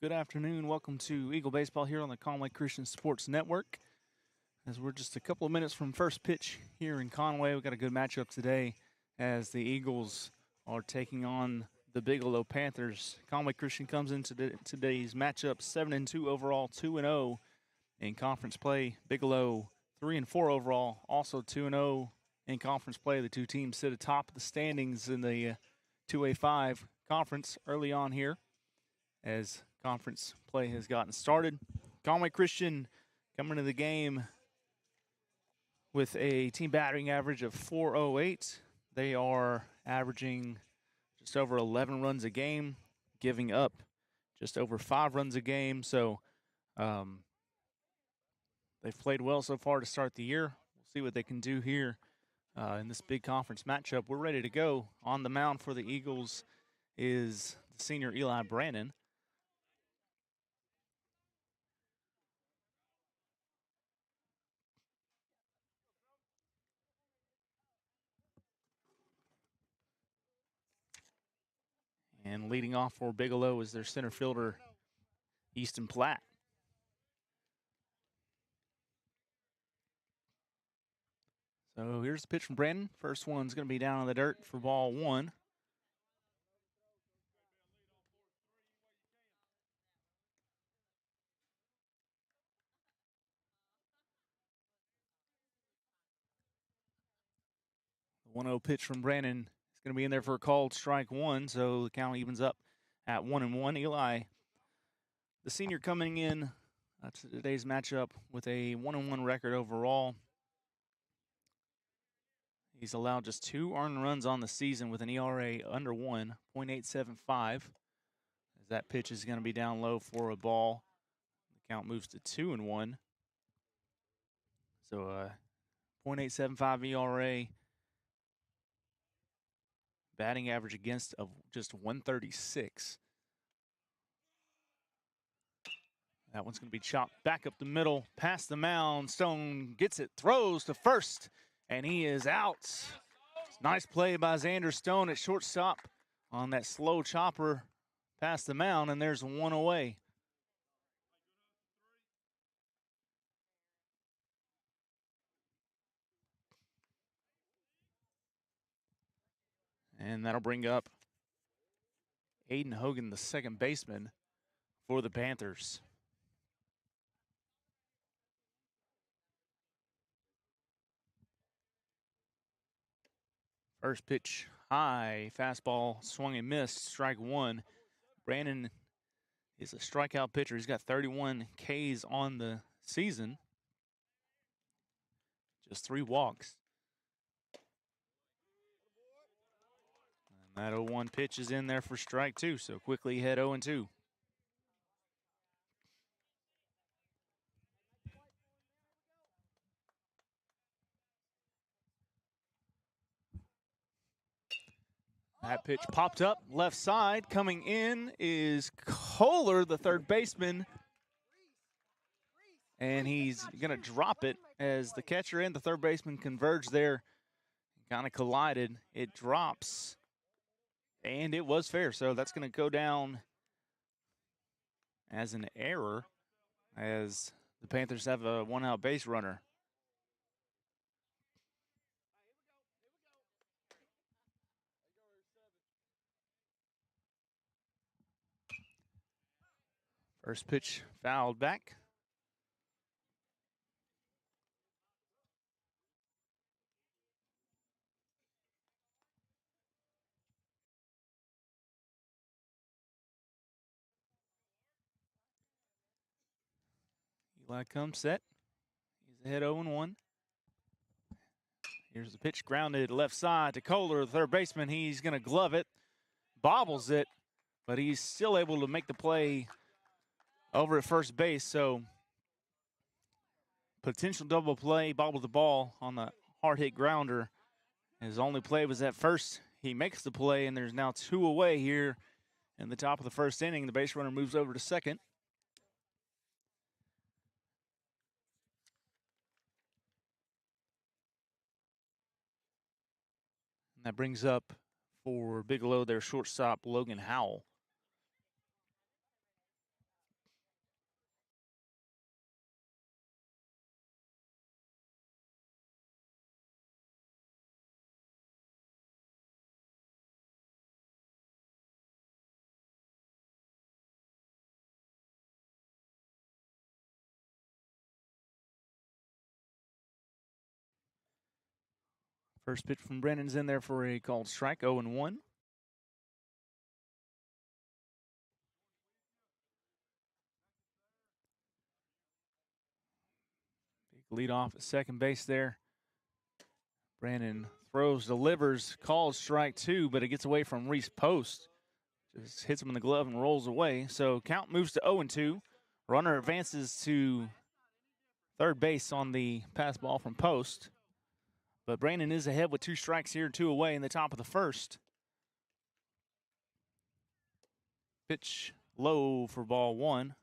Good afternoon. Welcome to Eagle Baseball here on the Conway Christian Sports Network. As we're just a couple of minutes from first pitch here in Conway, we've got a good matchup today as the Eagles are taking on the Bigelow Panthers. Conway Christian comes into today's matchup 7-2 overall, 2-0 in conference play. Bigelow 3-4 overall, also 2-0 in conference play. The two teams sit atop the standings in the 2A5 conference early on here as conference play has gotten started. Conway Christian coming into the game with a team batting average of .408. They are averaging just over 11 runs a game, giving up just over 5 runs a game. So they've played well so far to start the year. We'll see what they can do here in this big conference matchup. We're ready to go. On the mound for the Eagles is the senior Eli Brannon. And leading off for Bigelow is their center fielder, Easton Platt. So here's the pitch from Brandon. First one's going to be down in the dirt for ball one. The 1-0 pitch from Brandon is going to be in there for a called strike one, so the count evens up at 1-1. Eli, the senior, coming in to today's matchup with a 1-1 record overall. He's allowed just 2 earned runs on the season with an ERA under 1, .875. As that pitch is going to be down low for a ball. The count moves to 2-1. So .875 ERA. Batting average against of just 136. That one's going to be chopped back up the middle, past the mound. Stone gets it, throws to first, and he is out. Nice play by Xander Stone at shortstop on that slow chopper past the mound, and there's one away. And that'll bring up Aiden Hogan, the second baseman for the Panthers. First pitch high, fastball swung and missed, strike one. Brandon is a strikeout pitcher. He's got 31 Ks on the season. Just 3 walks. And that 0-1 pitch is in there for strike two, so quickly hit 0-2. That pitch popped up left side. Coming in is Kohler, the third baseman. And he's going to drop it as the catcher and the third baseman converge there. Kind of collided. It drops. And it was fair. So that's going to go down as an error as the Panthers have a 1-out base runner. First pitch fouled back. Eli comes set. He's ahead 0-1. Here's the pitch grounded left side to Kohler, the third baseman. He's going to glove it, bobbles it, but he's still able to make the play over at first base. So potential double play, bobbled the ball on the hard hit grounder. His only play was at first. He makes the play, and there's now 2 away here in the top of the first inning. The base runner moves over to second. And that brings up for Bigelow their shortstop, Logan Howell. First pitch from Brennan's in there for a called strike, 0-1. Big lead off at second base there. Brandon throws, delivers, calls strike 2, but it gets away from Reese Post. Just hits him in the glove and rolls away. So count moves to 0-2. Runner advances to third base on the pass ball from Post. But Brandon is ahead with 2 strikes here, 2 away in the top of the first. Pitch low for ball 1.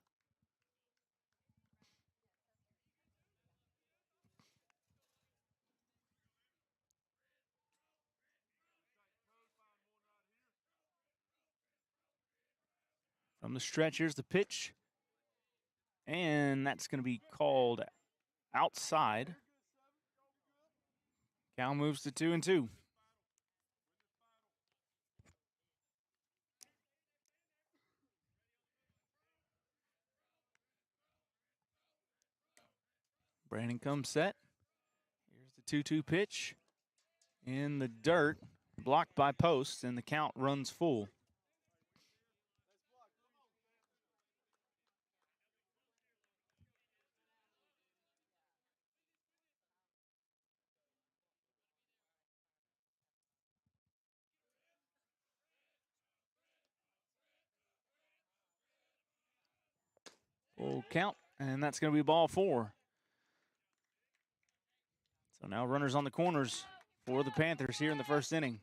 From the stretch, here's the pitch. And that's going to be called outside. Count moves to 2-2. Brandon comes set. Here's the 2-2 pitch. In the dirt, blocked by Post, and the count runs full. Full count, and that's going to be ball 4. So now runners on the corners for the Panthers here in the first inning.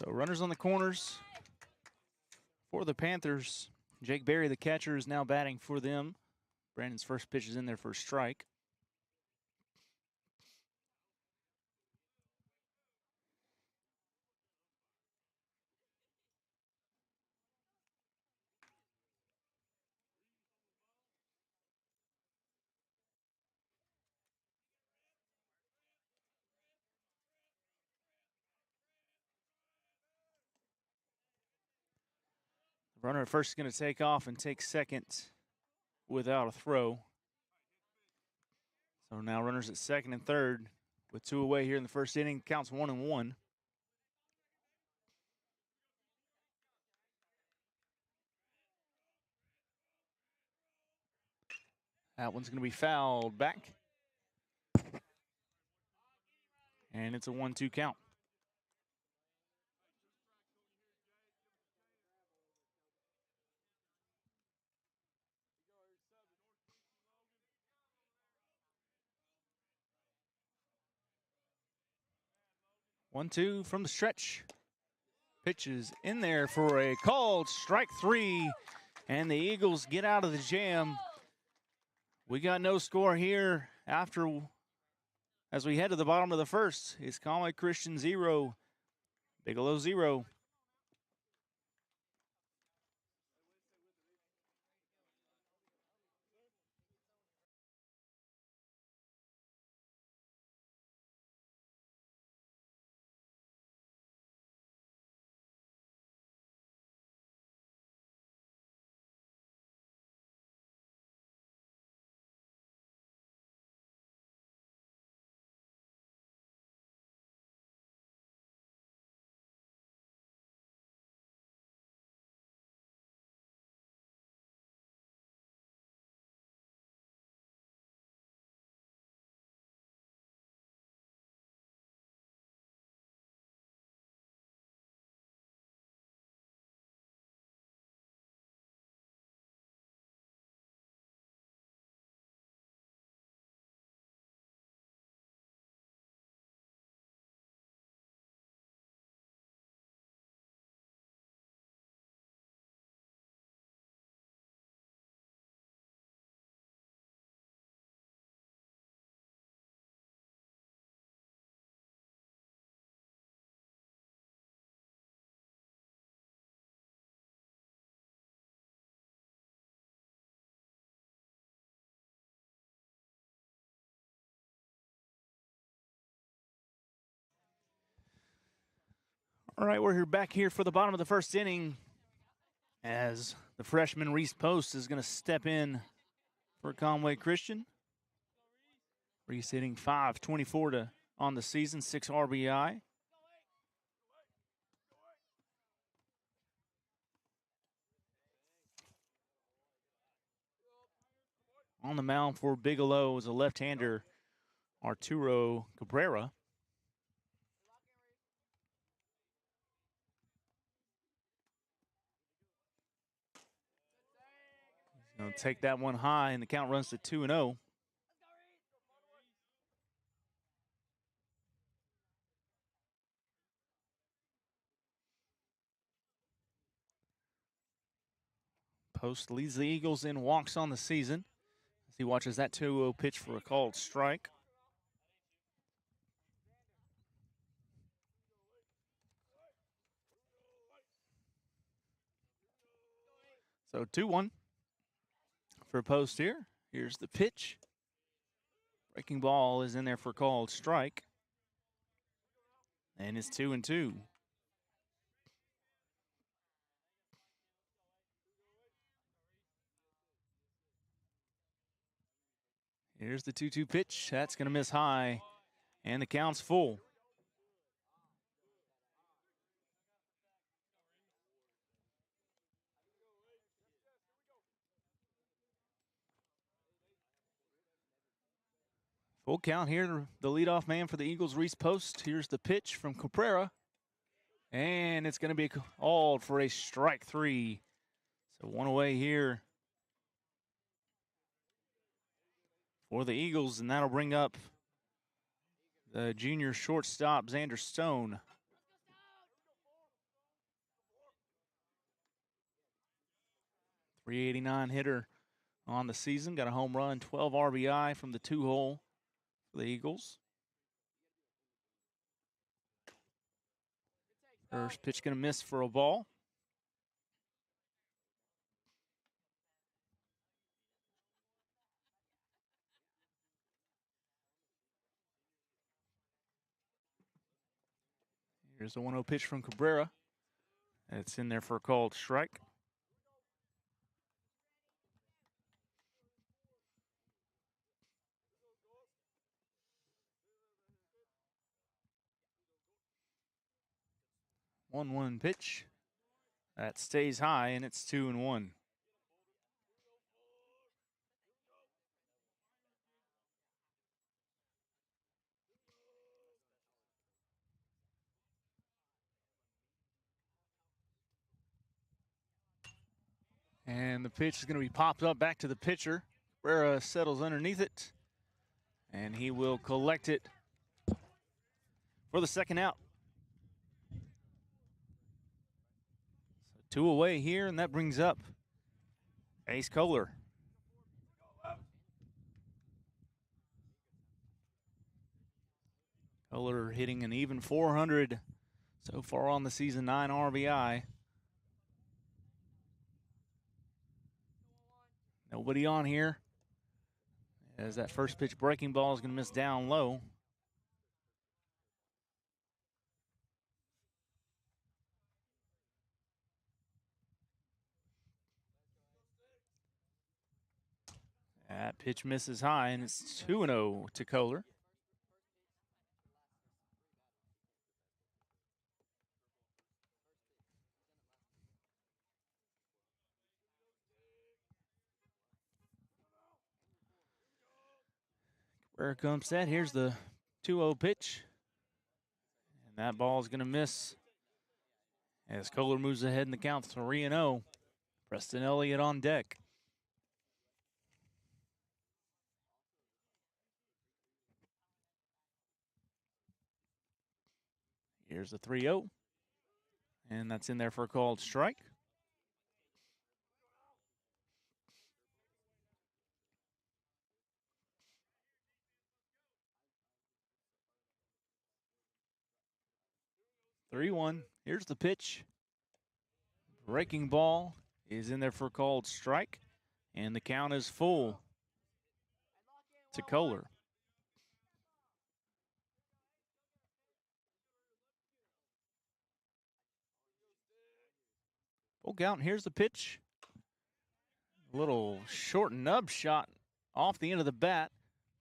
So runners on the corners for the Panthers. Jake Berry, the catcher, is now batting for them. Brandon's first pitch is in there for a strike. The runner at first is going to take off and take second without a throw. So now runners at second and third with 2 away here in the first inning. Counts 1-1. That one's going to be fouled back. And it's a 1-2 count. One, two from the stretch. Pitches in there for a called strike 3. And the Eagles get out of the jam. We got no score here as we head to the bottom of the first. It's Conway Christian 0, Bigelow 0. All right, we're back here for the bottom of the first inning as the freshman Reese Post is going to step in for Conway Christian. Reese hitting .524 on the season, 6 RBI. On the mound for Bigelow is a left-hander, Arturo Cabrera. He's going to take that one high, and the count runs to 2-0. Post leads the Eagles in walks on the season as he watches that 2-0 pitch for a called strike. So 2-1 for Post here. Here's the pitch. Breaking ball is in there for a called strike. And it's 2-2. Here's the 2-2 pitch. That's going to miss high, and the count's full. Full count here. The leadoff man for the Eagles, Reese Post. Here's the pitch from Cabrera, and it's going to be called for a strike 3. So one away here for the Eagles, and that'll bring up the junior shortstop, Xander Stone. .389 hitter on the season. Got a home run, 12 RBI from the 2-hole for the Eagles. First pitch going to miss for a ball. Here's the 1-0 pitch from Cabrera. It's in there for a called strike. One pitch. That stays high, and it's 2-1. And the pitch is going to be popped up back to the pitcher. Cabrera settles underneath it, and he will collect it for the second out. So 2 away here, and that brings up Ace Kohler. Kohler hitting an even .400 so far on the season, 9 RBI. Nobody on here as that first pitch breaking ball is going to miss down low. That pitch misses high, and it's 2-0 to Kohler. Where comes that? Here's the 2-0 pitch. And that ball is going to miss as Kohler moves ahead in the count 3-0. Preston Elliott on deck. Here's the 3-0. And that's in there for a called strike. (3-1). Here's the pitch. Breaking ball is in there for a called strike. And the count is full to Kohler. Full count. Here's the pitch. A little short nub shot off the end of the bat.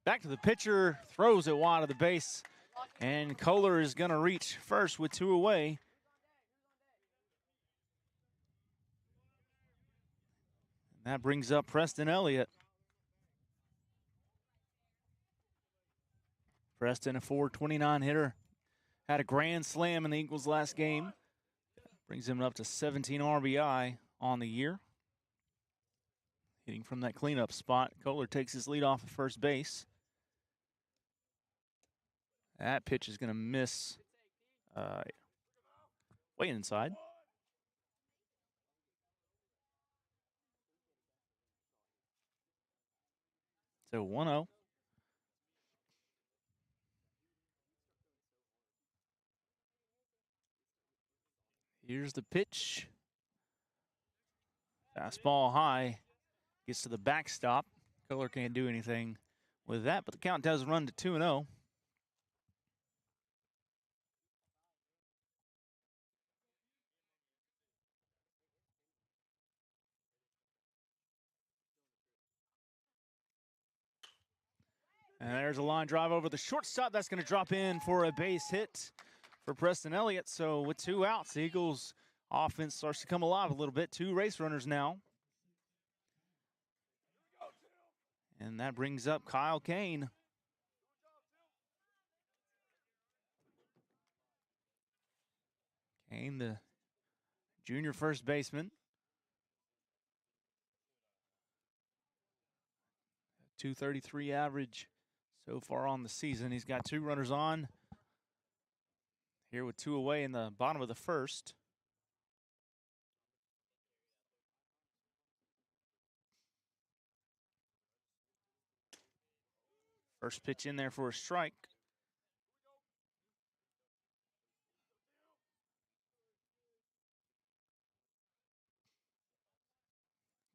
Back to the pitcher. Throws it wide of the base. And Kohler is going to reach first with 2 away. And that brings up Preston Elliott. Preston, a .429 hitter. Had a grand slam in the Eagles' last game. Brings him up to 17 RBI on the year. Hitting from that cleanup spot. Kohler takes his lead off at first base. That pitch is going to miss way inside. So 1-0. Here's the pitch. Fastball high. Gets to the backstop. Kohler can't do anything with that, but the count does run to 2-0. And there's a line drive over the shortstop. That's going to drop in for a base hit for Preston Elliott. So with 2 outs, the Eagles' offense starts to come alive a little bit. 2 race runners now. And that brings up Kyle Kane. Kane, the junior first baseman. 233 average so far on the season. He's got 2 runners on. Here with 2 away in the bottom of the first. First pitch in there for a strike.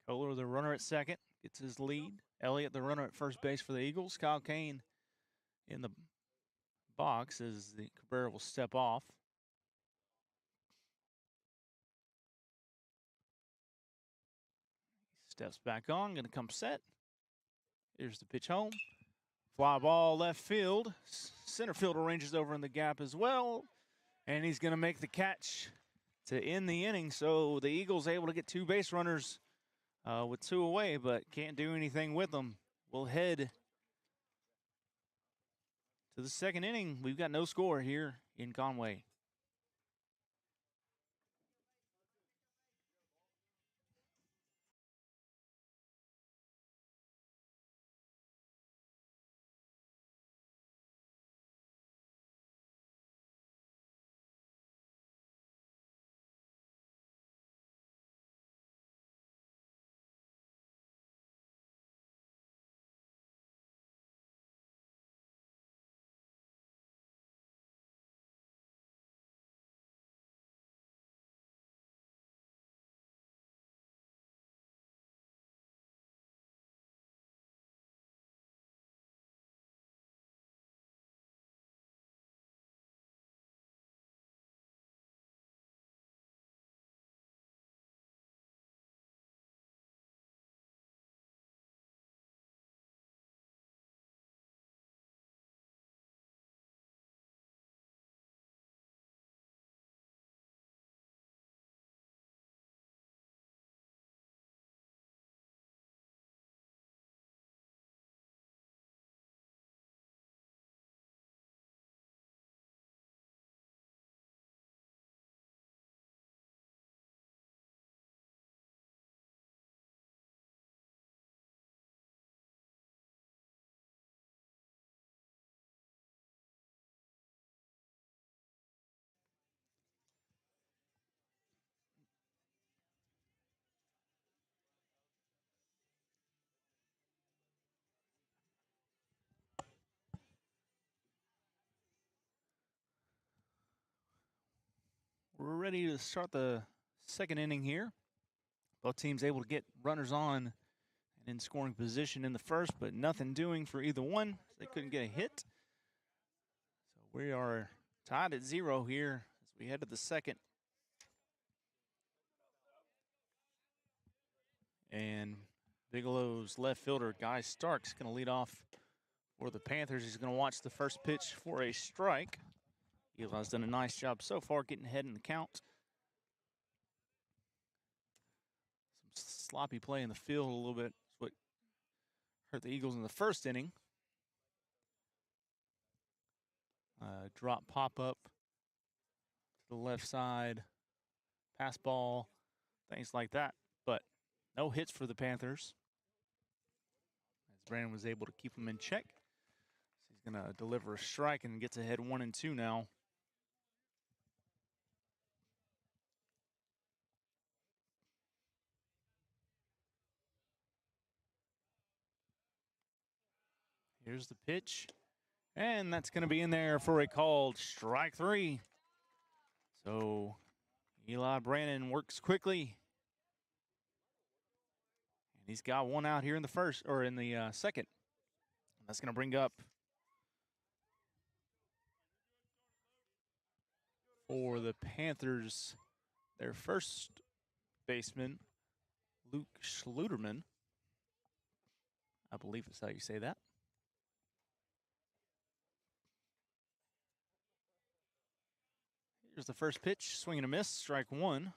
Kohler, the runner at second, gets his lead. Elliott, the runner at first base for the Eagles. Kyle Kane in the box as the Cabrera will step off. Steps back on, going to come set. Here's the pitch home. Fly ball left field. Center field arranges over in the gap as well. And he's going to make the catch to end the inning. So the Eagles able to get 2 base runners with 2 away, but can't do anything with them. We'll head to the second inning. We've got no score here in Conway. We're ready to start the second inning here. Both teams able to get runners on and in scoring position in the first, but nothing doing for either one. They couldn't get a hit. So we are tied at 0 here as we head to the second. And Bigelow's left fielder, Guy Stark's going to lead off for the Panthers. He's going to watch the first pitch for a strike. Eli's done a nice job so far getting ahead in the count. Some sloppy play in the field a little bit is what hurt the Eagles in the first inning. Drop pop-up to the left side, pass ball, things like that. But no hits for the Panthers, as Brandon was able to keep them in check. So he's going to deliver a strike and gets ahead 1-2 now. Here's the pitch, and that's going to be in there for a called strike 3. So Eli Brandon works quickly, and he's got one out here in the first, or in the second. And that's going to bring up for the Panthers their first baseman, Luke Schluterman. I believe that's how you say that. Here's the first pitch, swing and a miss, strike 1.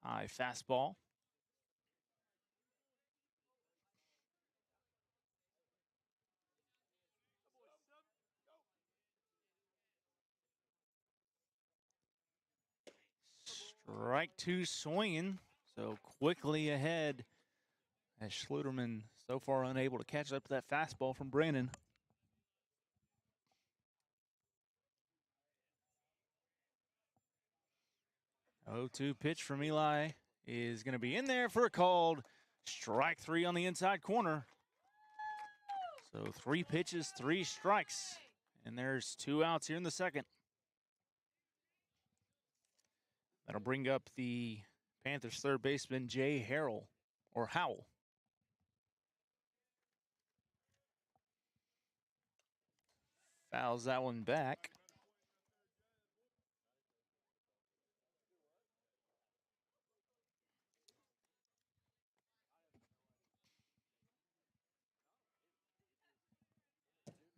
High fastball. Strike 2 swinging, so quickly ahead as Schluterman so far unable to catch up to that fastball from Brandon. 0-2 pitch from Eli is going to be in there for a called strike 3 on the inside corner. So 3 pitches, 3 strikes, and there's 2 outs here in the second. That'll bring up the Panthers third baseman, Jay Harrell, or Howell. Fouls that one back.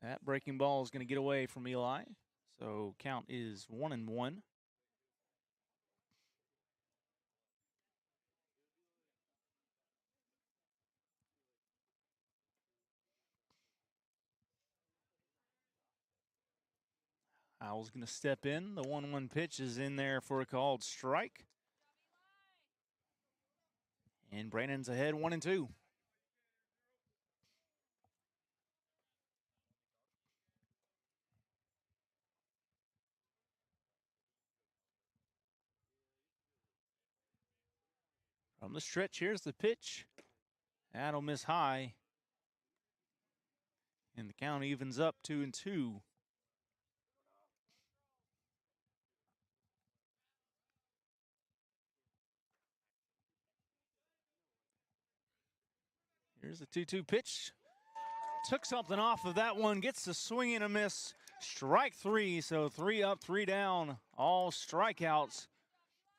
That breaking ball is going to get away from Eli. So count is 1-1. Howell's going to step in. The 1-1 pitch is in there for a called strike. And Brandon's ahead 1-2. From the stretch, here's the pitch. That'll miss high. And the count evens up 2-2. Here's the 2-2 pitch. Took something off of that one. Gets the swing and a miss. Strike 3. So 3 up, 3 down. All strikeouts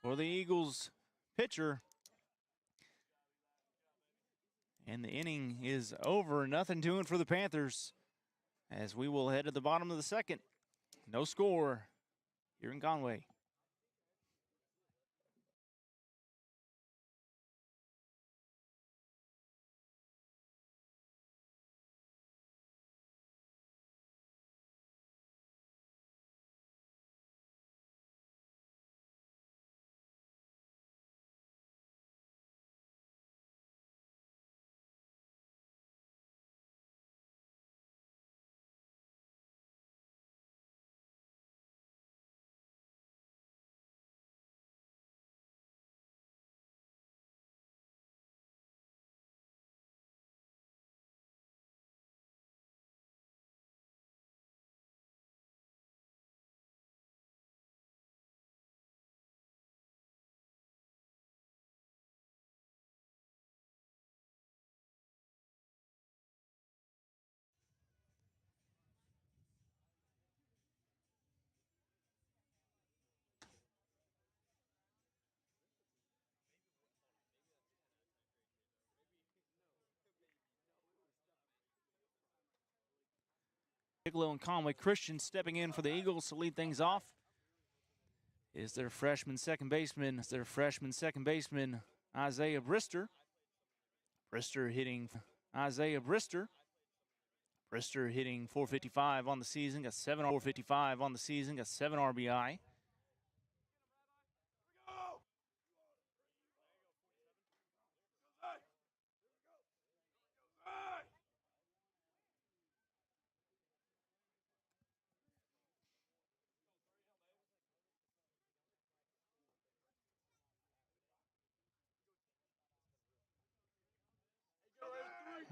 for the Eagles pitcher. And the inning is over. Nothing doing for the Panthers as we will head to the bottom of the second. No score here in Conway. Bigelow and Conway Christian stepping in for the Eagles to lead things off is their freshman second baseman. Isaiah Brister. Brister hitting Brister hitting 455 on the season, got 7 RBI.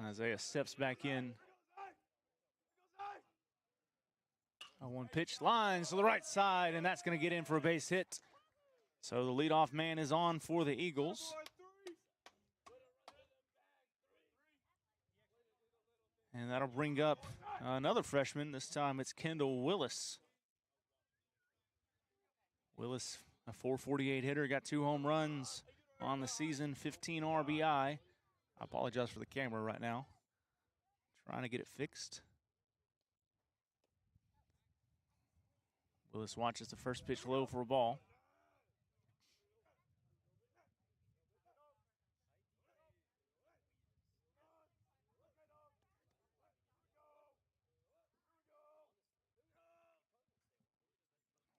Isaiah steps back in. One pitch, lines to the right side, and that's going to get in for a base hit. So the leadoff man is on for the Eagles. And that'll bring up another freshman. This time it's Kendall Willis. Willis, a 448 hitter, got 2 home runs on the season, 15 RBI. I apologize for the camera right now. Trying to get it fixed. Willis watches the first pitch low for a ball.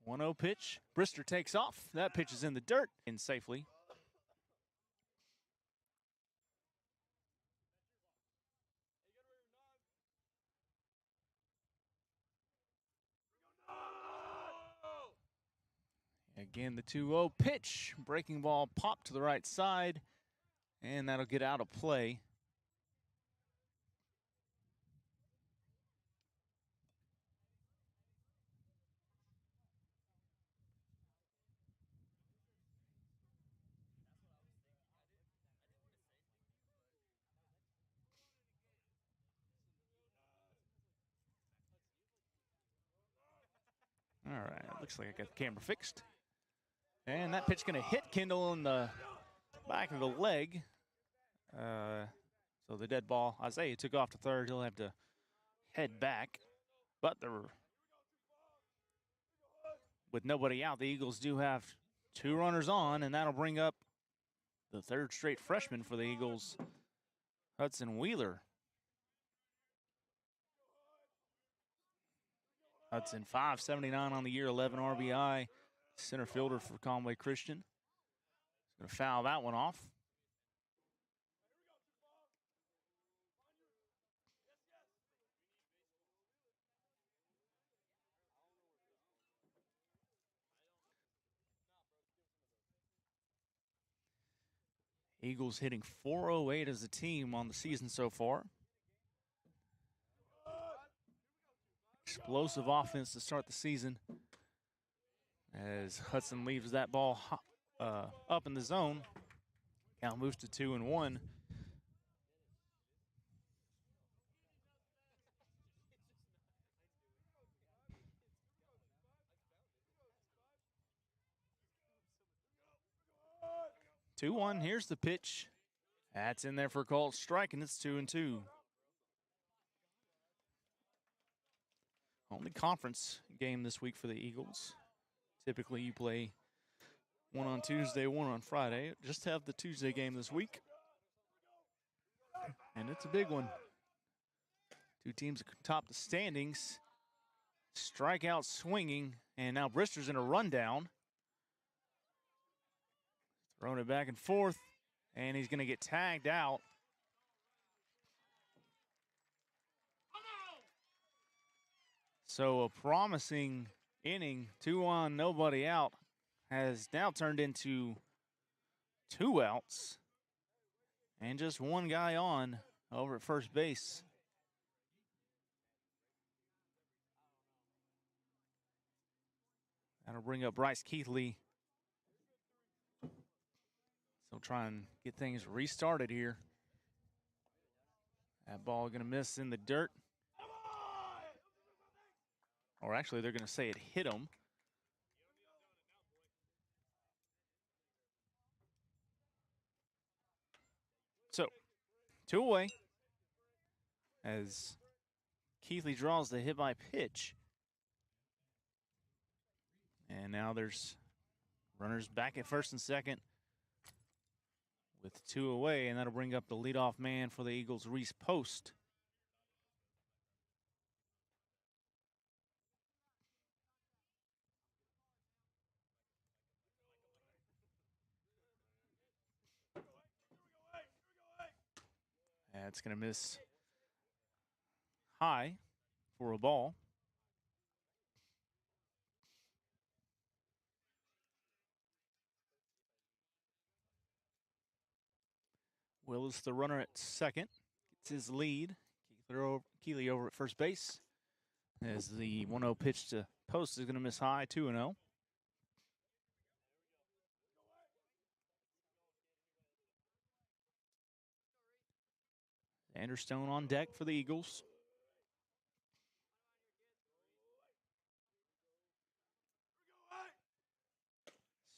One 0 pitch. Brister takes off. That pitch is in the dirt and safely. Again, the 2-0 pitch. Breaking ball popped to the right side, and that'll get out of play. All right, looks like I got the camera fixed. And that pitch going to hit Kendall in the back of the leg. So the dead ball, Isaiah took off to third. He'll have to head back. But with nobody out, the Eagles do have 2 runners on, and that'll bring up the 3rd straight freshman for the Eagles, Hudson Wheeler. Hudson, 579 on the year, 11 RBI. Center fielder for Conway Christian. He's going to foul that one off. Eagles hitting .408 as a team on the season so far. Explosive offense to start the season as Hudson leaves that ball up in the zone. Count moves to 2-1. Here's the pitch. That's in there for a called strike, and it's 2-2. Only conference game this week for the Eagles. Typically, you play one on Tuesday, one on Friday. Just have the Tuesday game this week. And it's a big one. 2 teams atop the standings. Strikeout swinging, and now Brister's in a rundown. Throwing it back and forth, and he's going to get tagged out. So a promising inning, 2 on, nobody out, has now turned into 2 outs and just 1 guy on over at first base. That'll bring up Bryce Keithley. So try and get things restarted here. That ball going to miss in the dirt. Or actually, they're going to say it hit him. So, 2 away as Keithley draws the hit by pitch. And now there's runners back at first and second with 2 away, and that'll bring up the leadoff man for the Eagles, Reese Post. That's going to miss high for a ball. Willis, the runner at second, gets his lead. Keeley over at first base as the 1-0 pitch to Post is going to miss high, 2-0. Anderstone on deck for the Eagles.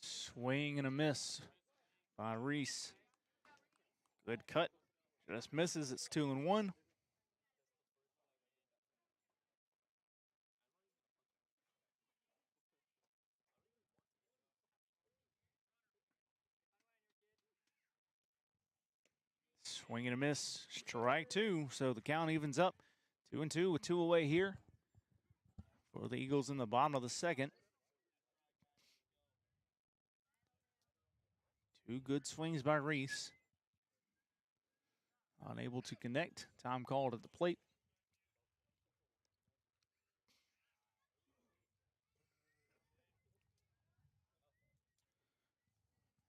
Swing and a miss by Reese. Good cut. Just misses. It's 2-1. Swing and a miss. Strike 2. So the count evens up. 2-2 with 2 away here for the Eagles in the bottom of the second. 2 good swings by Reese. Unable to connect. Time called at the plate.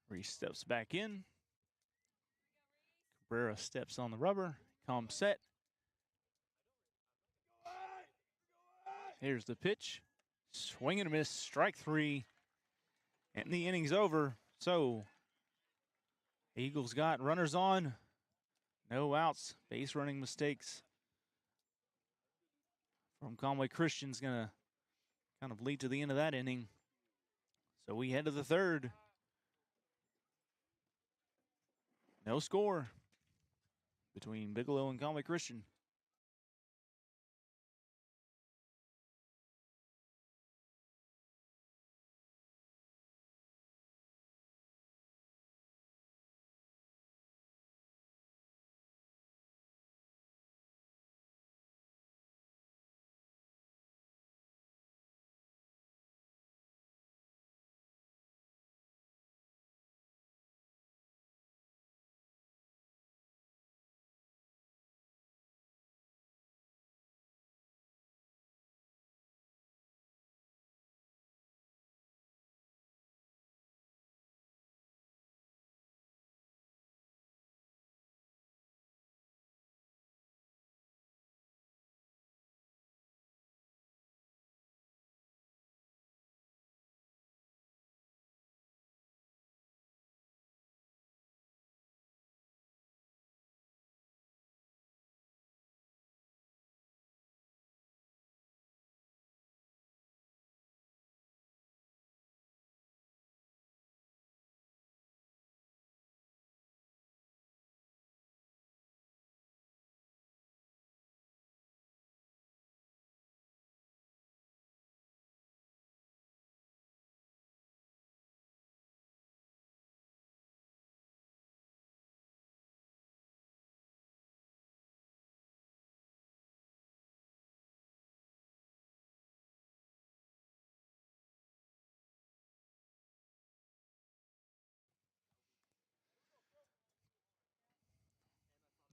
Reese steps back in. Cabrera steps on the rubber. Comes set. Here's the pitch. Swing and a miss. Strike 3. And the inning's over. So Eagles got runners on. No outs. Base running mistakes from Conway Christian's going to kind of lead to the end of that inning. So we head to the third. No score between Bigelow and Conway Christian.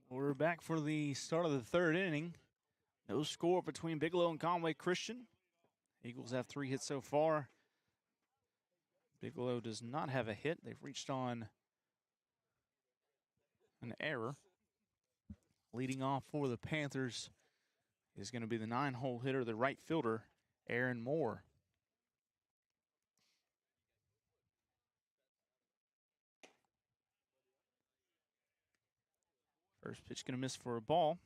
We're back for the start of the third inning. No score between Bigelow and Conway Christian. Eagles have 3 hits so far. Bigelow does not have a hit. They've reached on an error. Leading off for the Panthers is going to be the 9-hole hitter, the right fielder, Aaron Moore. First pitch going to miss for a ball.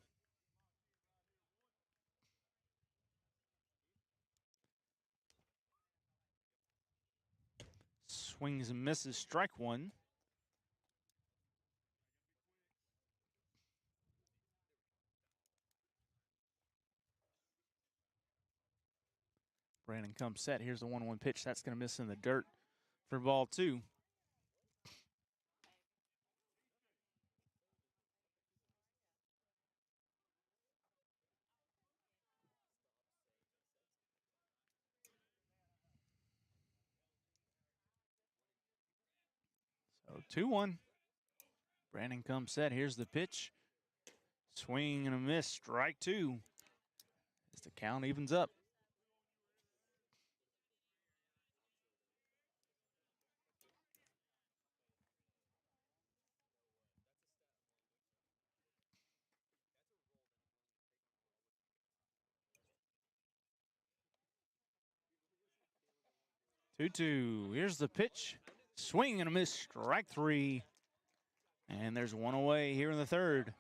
Swings and misses, strike 1. Brandon comes set. Here's the 1-1 pitch. That's going to miss in the dirt for ball 2. So 2-1. Brandon comes set. Here's the pitch. Swing and a miss. Strike 2. As the count evens up. Two. Here's the pitch. Swing and a miss. Strike 3. And there's one away here in the third.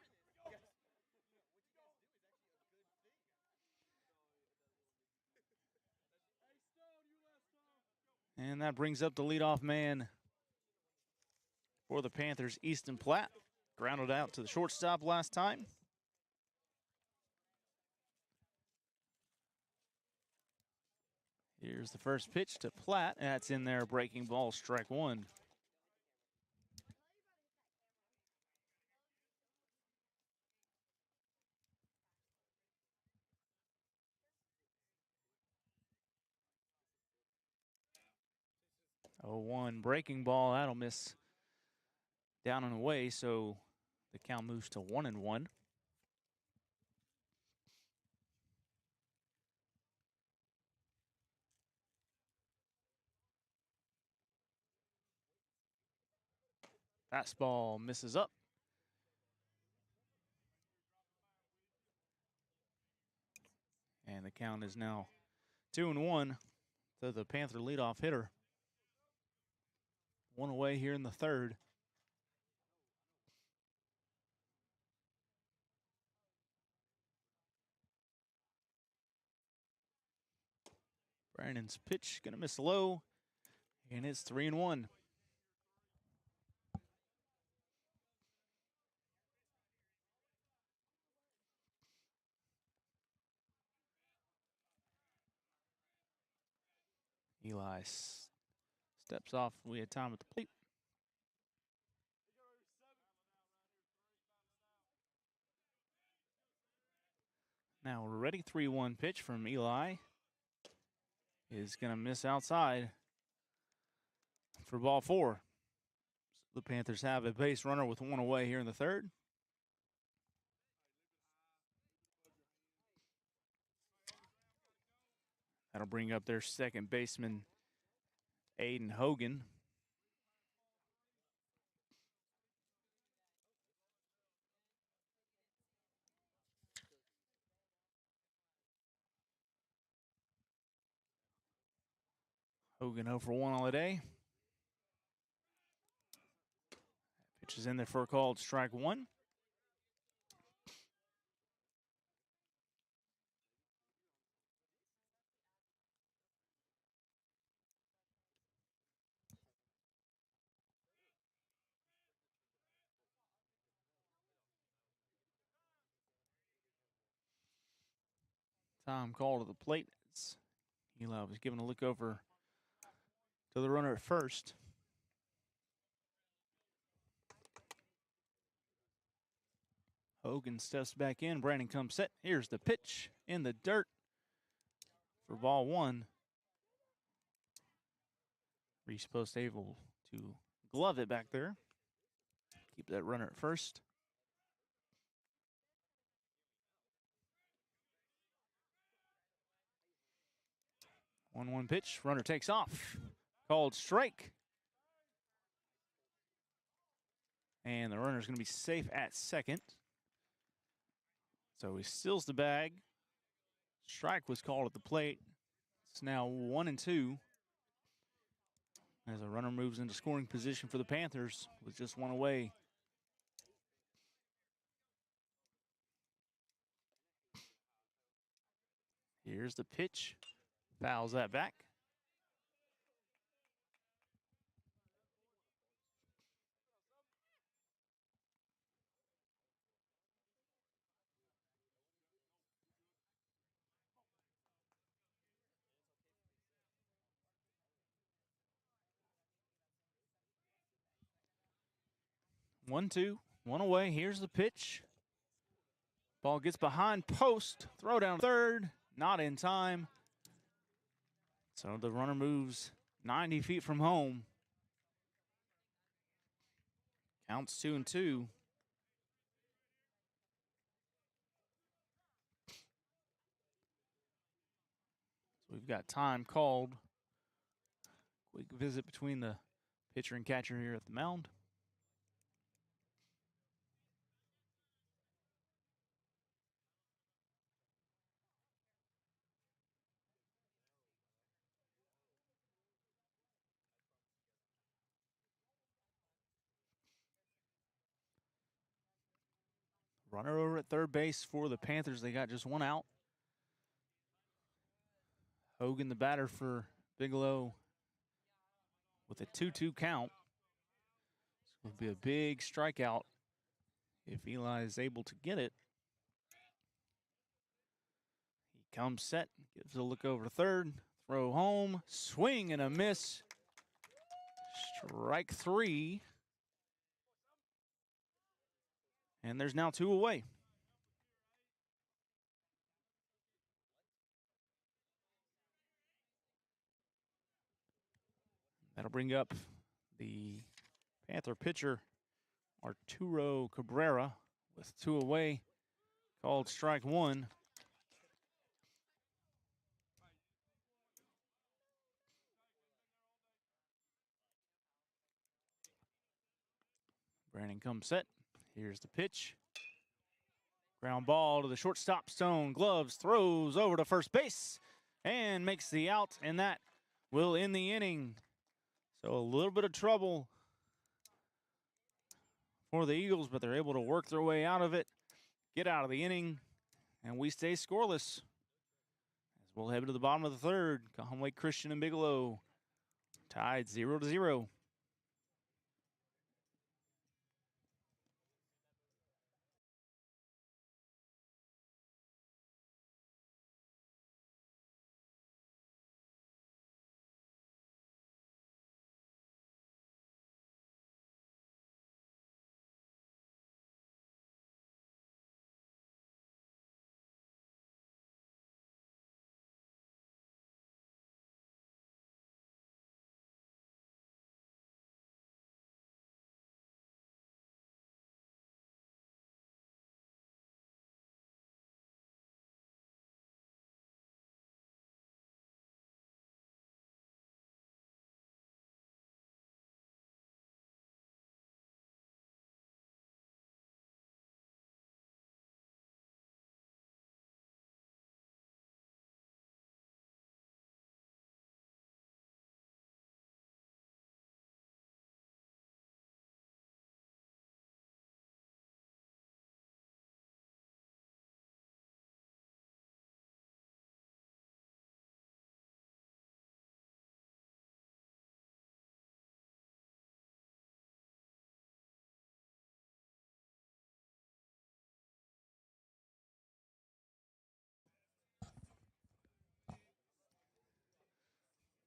And that brings up the leadoff man for the Panthers, Easton Platt. Grounded out to the shortstop last time. Here's the first pitch to Platt. That's in there, breaking ball, strike 1. Oh, 1 breaking ball. That'll miss down and away, so the count moves to 1-1. Fastball misses up. And the count is now 2-1 to the Panther leadoff hitter. One away here in the third. Brandon's pitch going to miss low, and it's 3-1. Eli steps off. We had time at the plate. Now we're ready. 3-1 pitch from Eli is going to miss outside for ball 4. The Panthers have a base runner with 1 away here in the third. That'll bring up their second baseman, Aiden Hogan. Hogan 0 for 1 on the day. Pitch is in there for a called strike 1. Time call to the plate. Eli was given a look over to the runner at first. Hogan steps back in. Brandon comes set. Here's the pitch in the dirt for ball 1. Reese Post able to glove it back there. Keep that runner at first. 1-1 pitch. Runner takes off. Called strike. And the runner's going to be safe at second. So he steals the bag. Strike was called at the plate. It's now 1-2. As the runner moves into scoring position for the Panthers with just 1 away. Here's the pitch. Fouls that back. 1-2, one away. Here's the pitch. Ball gets behind post. Throw down third. Not in time. So the runner moves 90 feet from home. Counts 2-2. So we've got time called. Quick visit between the pitcher and catcher here at the mound. Runner over at third base for the Panthers. They got just one out. Hogan, the batter for Bigelow, with a 2-2 count. This will be a big strikeout if Eli is able to get it. He comes set, gives a look over to third, throw home, swing and a miss. Strike three. And there's now two away. That'll bring up the Panther pitcher, Arturo Cabrera, with two away, called strike one. Brandon comes set. Here's the pitch. Ground ball to the shortstop, Stone. Gloves, throws over to first base, and makes the out, and that will end the inning. So a little bit of trouble for the Eagles, but they're able to work their way out of it, get out of the inning, and we stay scoreless. As we'll head to the bottom of the third, Conway Christian and Bigelow tied 0-0.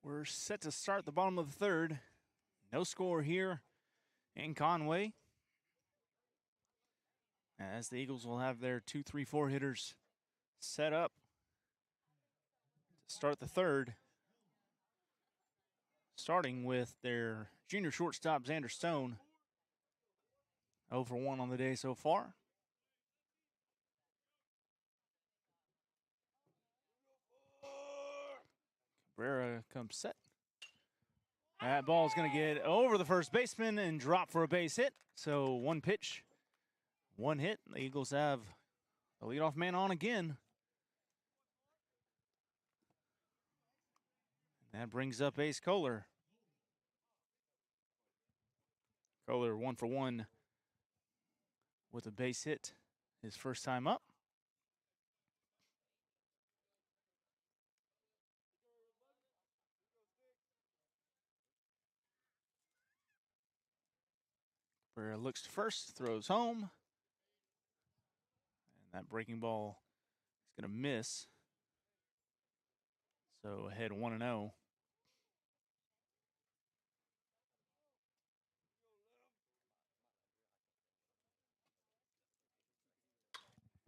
We're set to start the bottom of the third. No score here in Conway, as the Eagles will have their 2-3-4 hitters set up to start the third, starting with their junior shortstop, Xander Stone, 0 for 1 on the day so far. Cabrera comes set. That ball is going to get over the first baseman and drop for a base hit. So one pitch, one hit. The Eagles have the leadoff man on again. That brings up Ace Kohler. Kohler 1 for 1 with a base hit his first time up. Cabrera looks to first, throws home. And that breaking ball is going to miss. So ahead 1-0.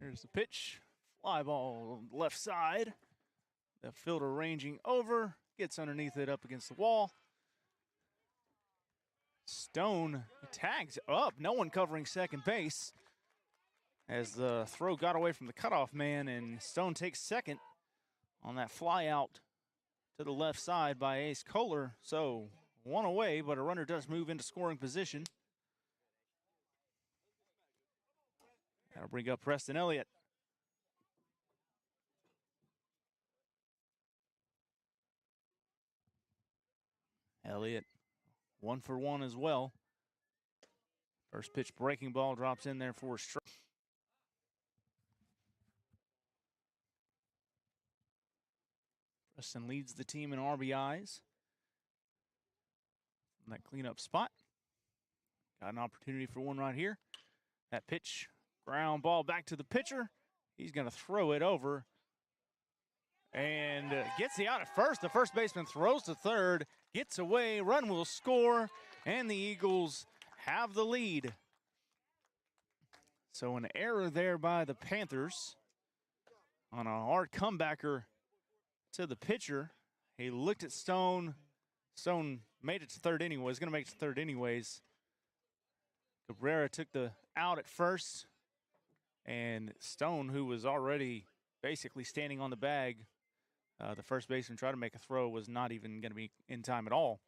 Here's the pitch. Fly ball left side. The fielder ranging over. Gets underneath it up against the wall. Stone tags up. No one covering second base. As the throw got away from the cutoff man, and Stone takes second on that fly out to the left side by Ace Kohler. So one away, but a runner does move into scoring position. That'll bring up Preston Elliott. Elliott 1 for 1 as well. First pitch breaking ball drops in there for a strike. Preston leads the team in RBIs. In that cleanup spot. Got an opportunity for one right here. That pitch, ground ball back to the pitcher. He's going to throw it over. And gets the out at first. The first baseman throws to third. Gets away. Run will score. And the Eagles have the lead. So an error there by the Panthers on a hard comebacker to the pitcher. He looked at Stone. Stone made it to third anyways. Going to make it to third anyways. Cabrera took the out at first. And Stone, who was already basically standing on the bag, the first baseman tried to make a throw, was not even going to be in time at all.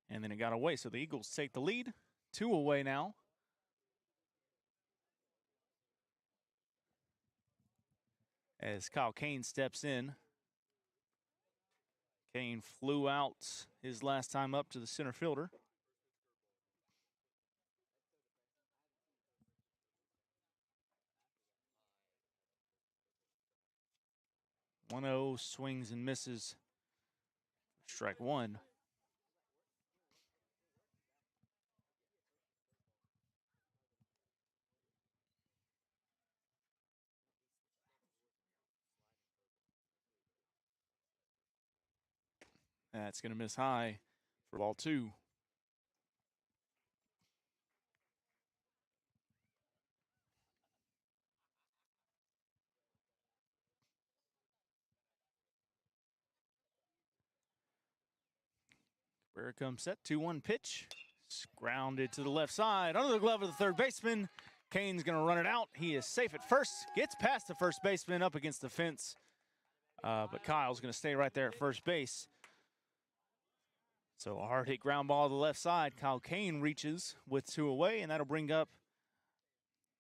And then it got away. So the Eagles take the lead. 2 away now. As Kyle Kane steps in. Kane flew out his last time up to the center fielder. 1-0, swings and misses. Strike one. That's going to miss high for ball 2. Cabrera comes set, 2-1 pitch. Grounded to the left side, under the glove of the third baseman. Kane's going to run it out. He is safe at first, gets past the first baseman up against the fence. But Kyle's going to stay right there at first base. So a hard hit ground ball to the left side. Kyle Kane reaches with 2 away, and that'll bring up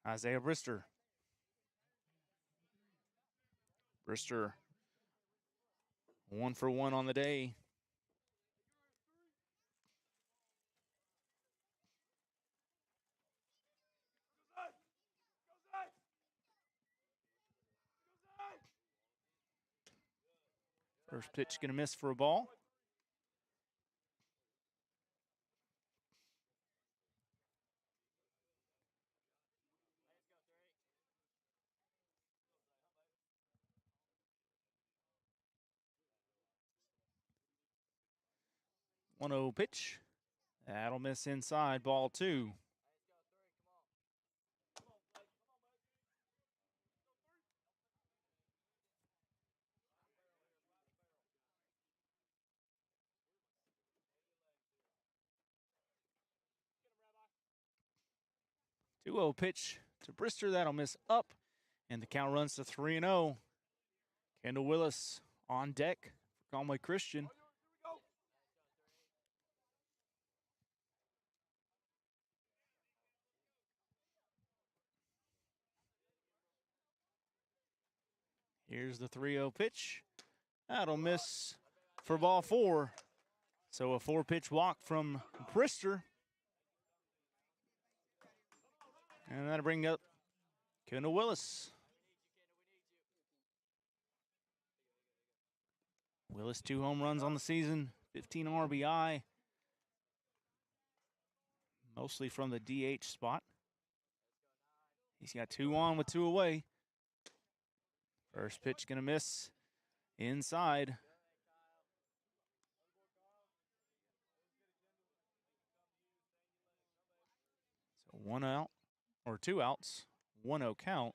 Isaiah Brister. Brister 1 for 1 on the day. First pitch going to miss for a ball. One 0 pitch. That'll miss inside, ball 2. Two 0 pitch to Brister. That'll miss up. And the count runs to 3-0. Kendall Willis on deck for Conway Christian. Here's the 3-0 pitch. That'll miss for ball 4. So a 4-pitch walk from Brister. And that'll bring up Kendall Willis. Willis 2 home runs on the season, 15 RBI. Mostly from the DH spot. He's got 2 on with 2 away. First pitch going to miss inside. So 1 out, or 2 outs, 1-0 count.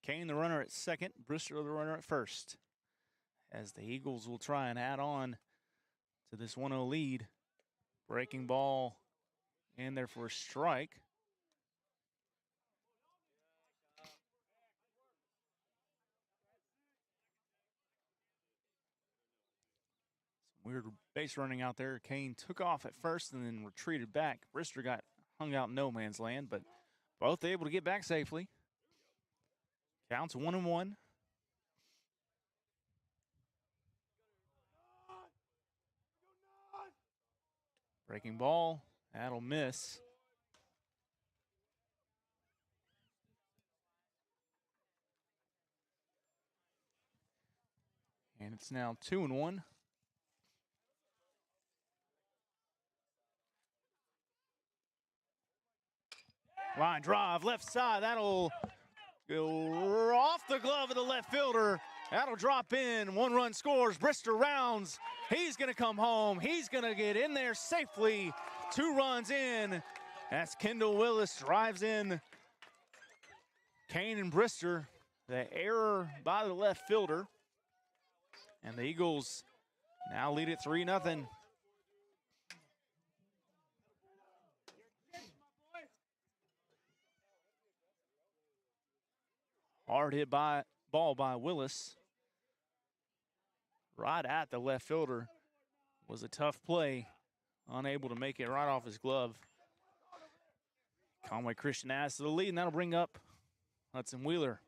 Kane, the runner at second, Brister, the runner at first. As the Eagles will try and add on to this 1-0 lead. Breaking ball in there for a strike. Weird base running out there. Kane took off at first and then retreated back. Brister got hung out in no man's land, but both able to get back safely. Counts 1-1. Breaking ball, that'll miss. And it's now 2-1. Line drive, left side. That'll go off the glove of the left fielder. That'll drop in. 1 run scores. Brister rounds. He's going to come home. He's going to get in there safely. 2 runs in. As Kendall Willis drives in. Kane and Brister. The error by the left fielder. And the Eagles now lead it 3-0. Hard hit ball by Willis. Right at the left fielder. Was a tough play. Unable to make it right off his glove. Conway Christian adds to the lead, and that'll bring up Hudson Wheeler.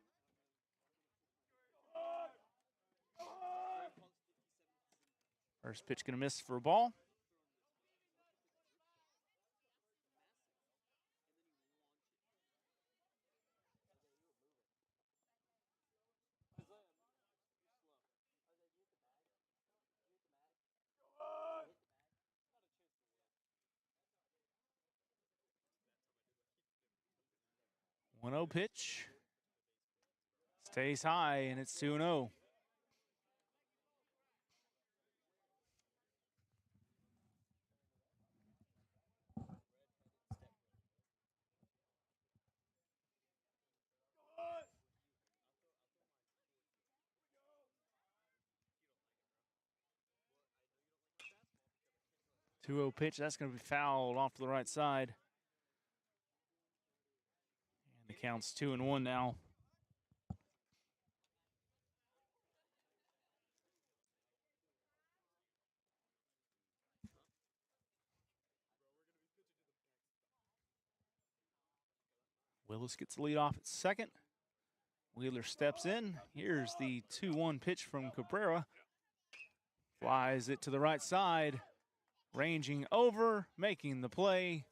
First pitch gonna miss for a ball. One 0 pitch. Stays high, and it's 2-0. Two-0 pitch. That's going to be fouled off to the right side. And the count's 2-1 now. Willis gets the lead off at second. Wheeler steps in. Here's the 2-1 pitch from Cabrera. Flies it to the right side. Ranging over, making the play.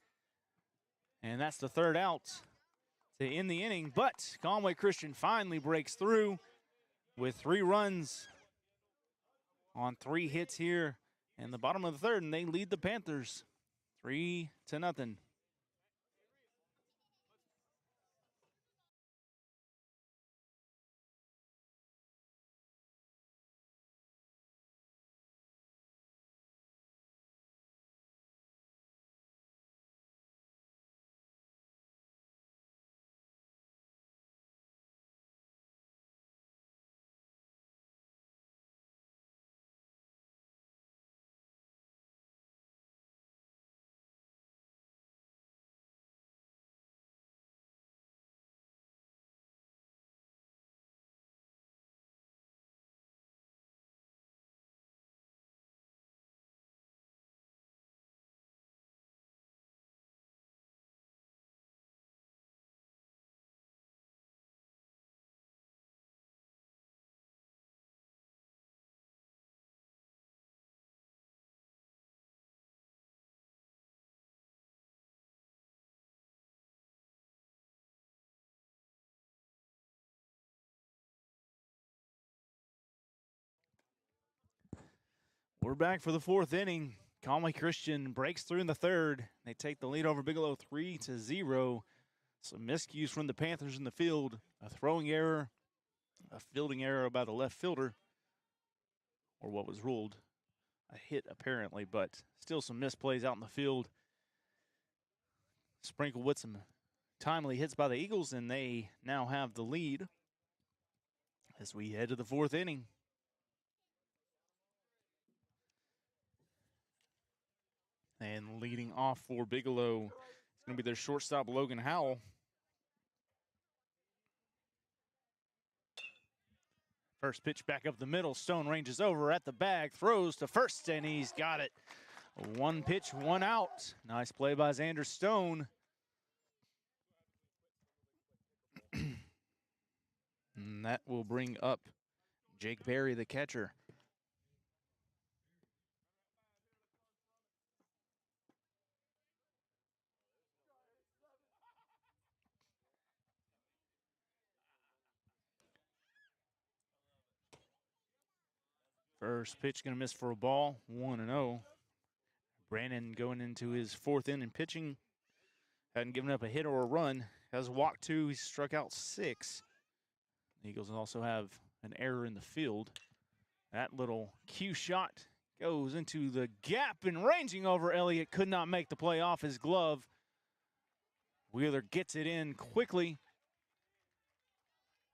And that's the third out to end the inning. But Conway Christian finally breaks through with 3 runs on 3 hits here in the bottom of the third. And they lead the Panthers 3-0. We're back for the 4th inning. Conway Christian breaks through in the third. They take the lead over Bigelow 3-0. Some miscues from the Panthers in the field. A throwing error, a fielding error by the left fielder, or what was ruled a hit apparently, but still some misplays out in the field. Sprinkled with some timely hits by the Eagles, and they now have the lead as we head to the 4th inning. And leading off for Bigelow, it's going to be their shortstop, Logan Howell. First pitch back up the middle. Stone ranges over at the bag, throws to first, and he's got it. 1 pitch, 1 out. Nice play by Xander Stone. And that will bring up Jake Berry, the catcher. First pitch going to miss for a ball, 1-0. Brandon going into his 4th inning pitching. Hadn't given up a hit or a run. Has walked 2. He struck out 6. The Eagles also have an error in the field. That little cue shot goes into the gap and ranging over Elliott. Could not make the play off his glove. Wheeler gets it in quickly.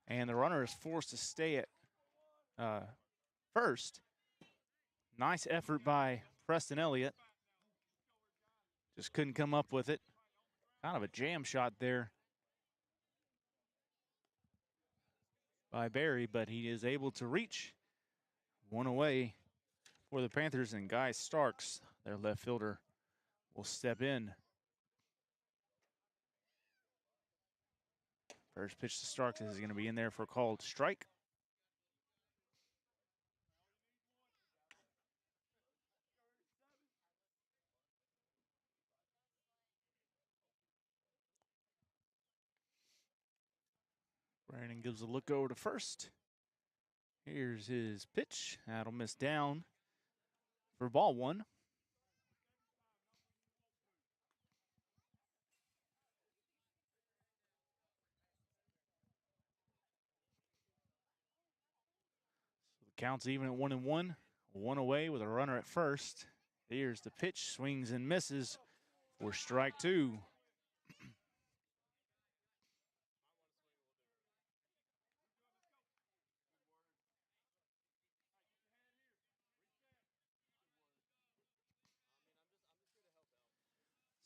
And the runner is forced to stay at first. Nice effort by Preston Elliott. Just couldn't come up with it. Kind of a jam shot there by Barry, but he is able to reach. 1 away for the Panthers, and Guy Starks, their left fielder, will step in. First pitch to Starks is going to be in there for a called strike. Brandon gives a look over to first. Here's his pitch. That'll miss down for ball 1. So the count's even at 1-1. 1 away with a runner at first. Here's the pitch. Swings and misses for strike 2.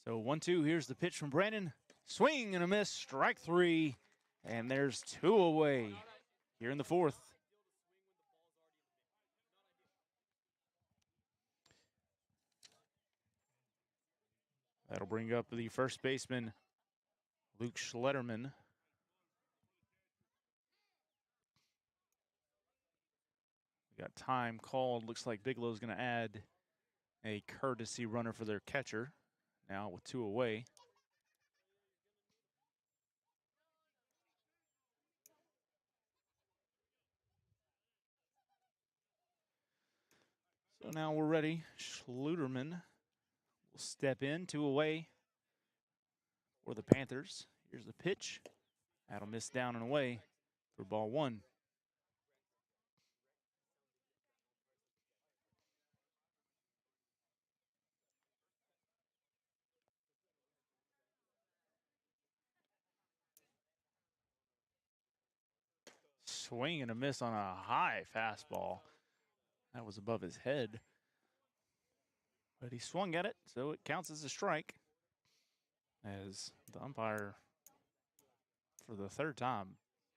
So 1-2, here's the pitch from Brandon. Swing and a miss, strike 3. And there's 2 away here in the 4th. That'll bring up the first baseman, Luke Schletterman. We got time called. Looks like Bigelow's going to add a courtesy runner for their catcher. Now with 2 away. So now we're ready. Schluterman will step in, 2 away for the Panthers. Here's the pitch. That'll miss down and away for ball 1. Swing and a miss on a high fastball. That was above his head. But he swung at it, so it counts as a strike. As the umpire, for the 3rd time,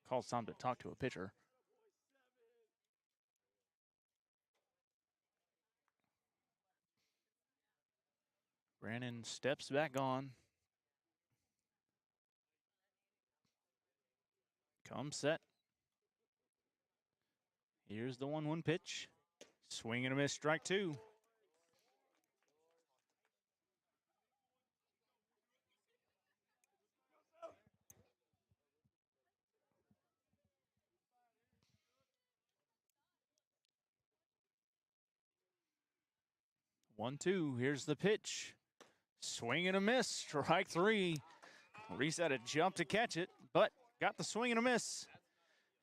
calls time to talk to a pitcher. Brandon steps back on. Come set. Here's the 1-1 pitch. Swing and a miss, strike 2. One, 2, here's the pitch. Swing and a miss, strike 3. Reese had a jump to catch it, but got the swing and a miss.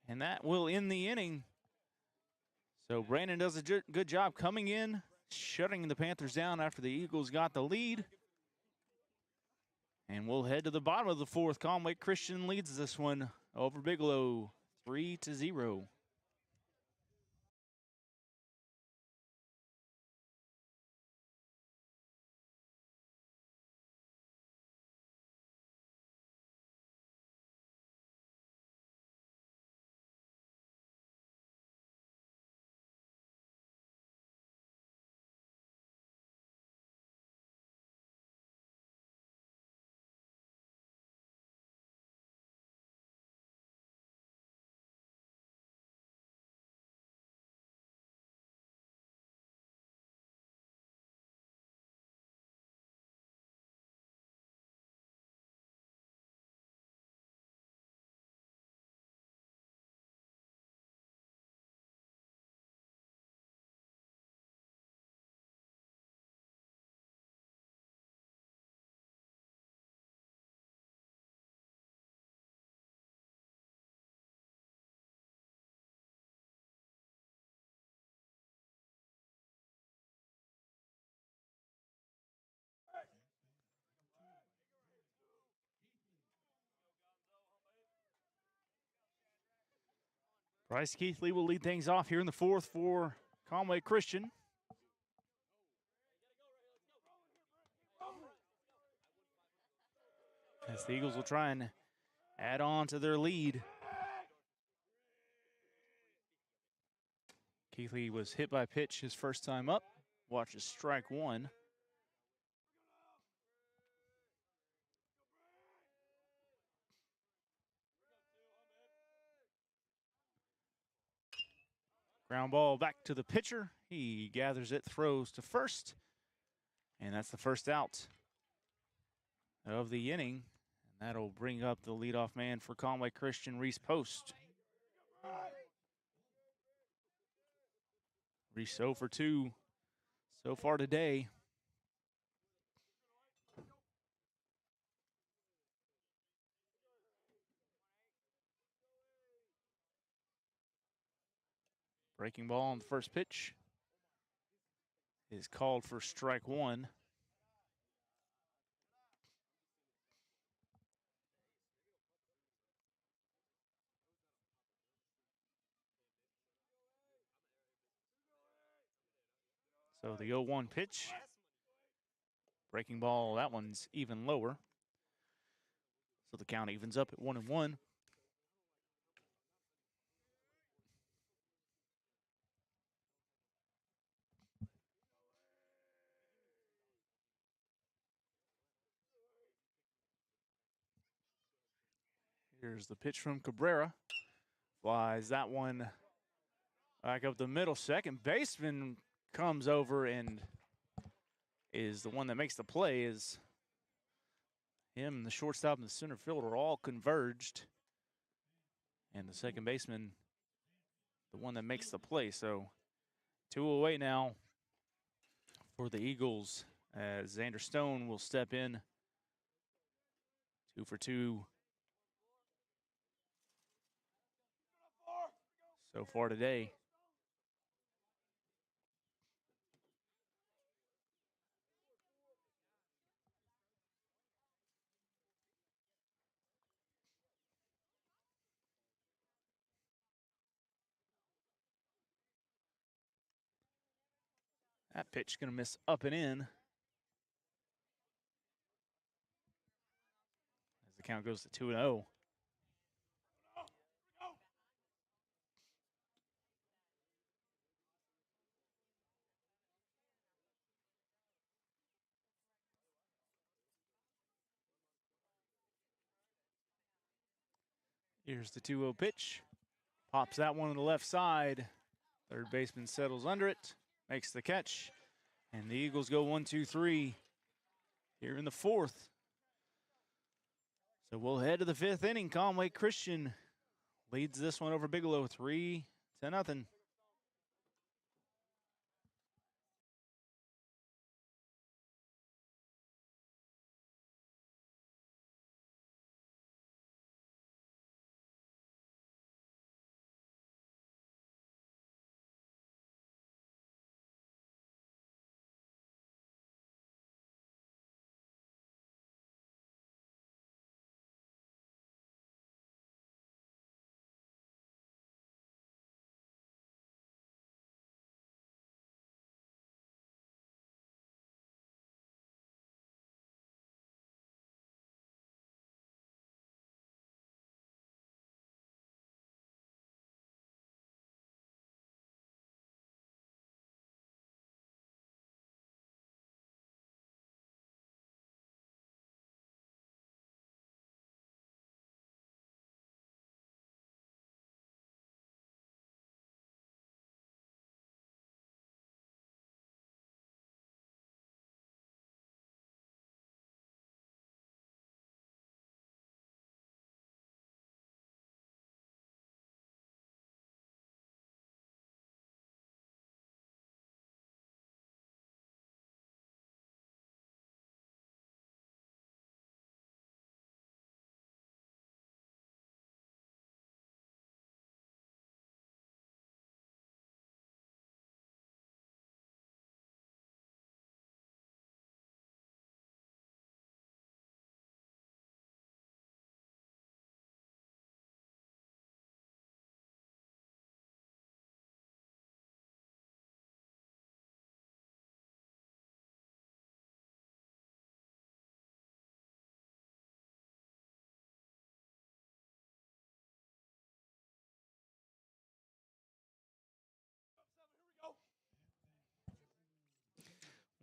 And that will end the inning. So Brandon does a good job coming in, shutting the Panthers down after the Eagles got the lead. And we'll head to the bottom of the 4th. Conway Christian leads this one over Bigelow, 3-0. Bryce Keithley will lead things off here in the fourth for Conway Christian. As the Eagles will try and add on to their lead. Keithley was hit by a pitch his first time up. Watches strike one. Ground ball back to the pitcher. He gathers it, throws to first. And that's the first out of the inning. And that'll bring up the leadoff man for Conway Christian, Reese Post. Reese 0 for 2 so far today. Breaking ball on the first pitch is called for strike one. So the 0-1 pitch. Breaking ball, that one's even lower. So the count evens up at 1-1. Here's the pitch from Cabrera. Flies that one back up the middle. Second baseman comes over and is the one that makes the play. Is him, the shortstop, and the center fielder are all converged. And the second baseman, the one that makes the play. So 2 away now for the Eagles as Xander Stone will step in. 2 for 2 so far today. That pitch going to miss up and in. As the count goes to 2-0. Here's the 2-0 pitch. Pops that one on the left side. Third baseman settles under it, makes the catch. And the Eagles go 1-2-3 here in the fourth. So we'll head to the fifth inning. Conway Christian leads this one over Bigelow 3-0.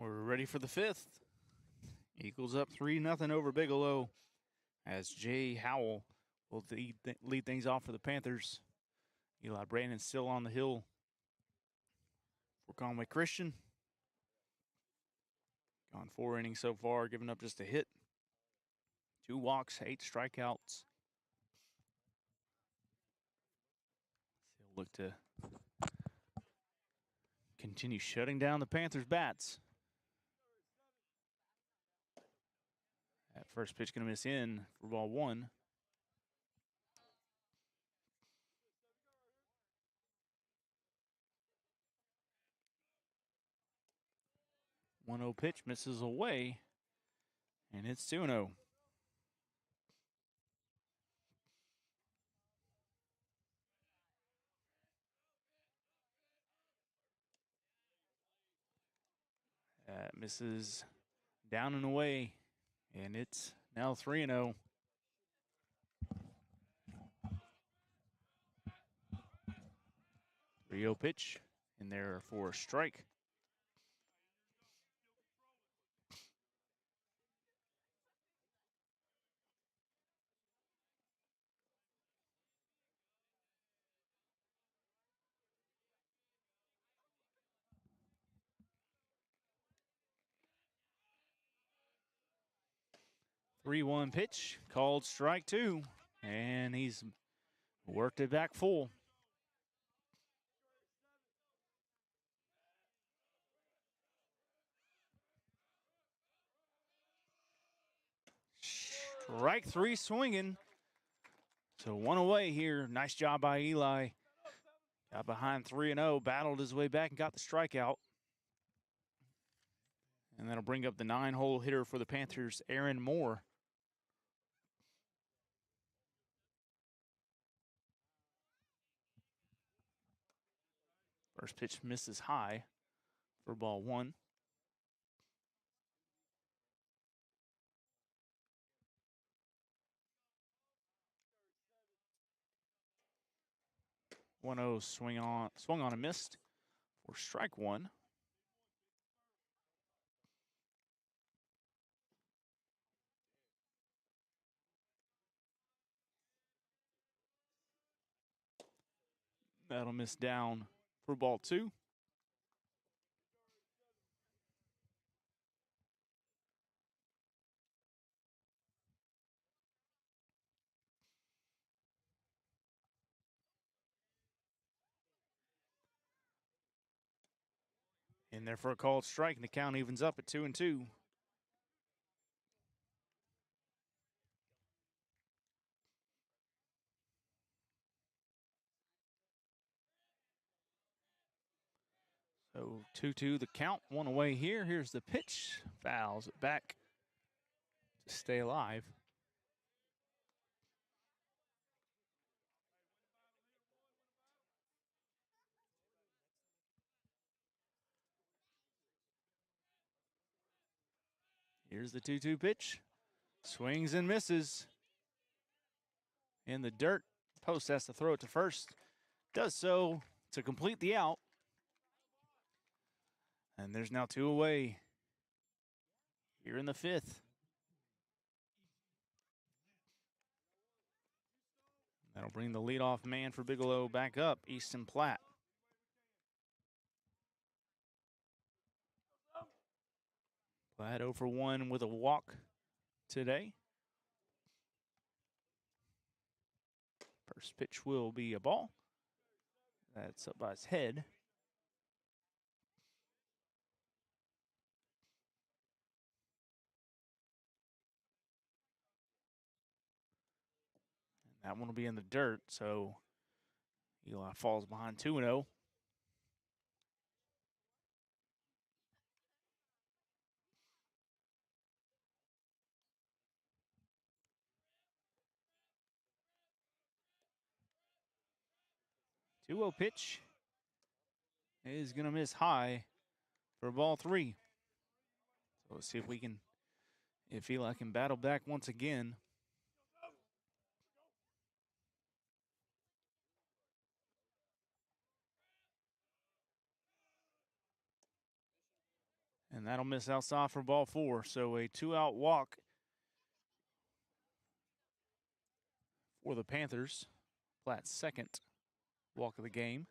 We're ready for the fifth. Eagles up 3-0 over Bigelow as Jay Howell will lead things off for the Panthers. Eli Brandon still on the hill for Conway Christian. Gone 4 innings so far, giving up just a hit. 2 walks, 8 strikeouts. He'll look to continue shutting down the Panthers' bats. That first pitch going to miss in for ball 1. One 0 pitch misses away, and it's 2-0. Misses down and away, and it's now 3-0. 3-0 pitch in there for a strike. Three-one pitch, called strike 2, and he's worked it back full. Strike 3 swinging. So 1 away here. Nice job by Eli. Got behind 3-0, battled his way back and got the strikeout. And that'll bring up the 9-hole hitter for the Panthers, Aaron Moore. First pitch misses high for ball 1. One 0 swung on and missed for strike 1. That'll miss down for ball 2. In there for a called strike, and the count evens up at 2-2. So 2-2 the count, 1 away here. Here's the pitch. Fouls it back to stay alive. Here's the 2-2 pitch. Swings and misses. In the dirt. Post has to throw it to first. Does so to complete the out. And there's now 2 away here in the 5th. That'll bring the leadoff man for Bigelow back up, Easton Platt. Platt 0 for 1 with a walk today. First pitch will be a ball. That's up by his head. And that one will be in the dirt, so Eli falls behind 2-0. Two 0 pitch is going to miss high for ball 3. So let's see if Eli can battle back once again. And that'll miss outside for ball 4. So a 2-out walk for the Panthers. Platt's second walk of the game.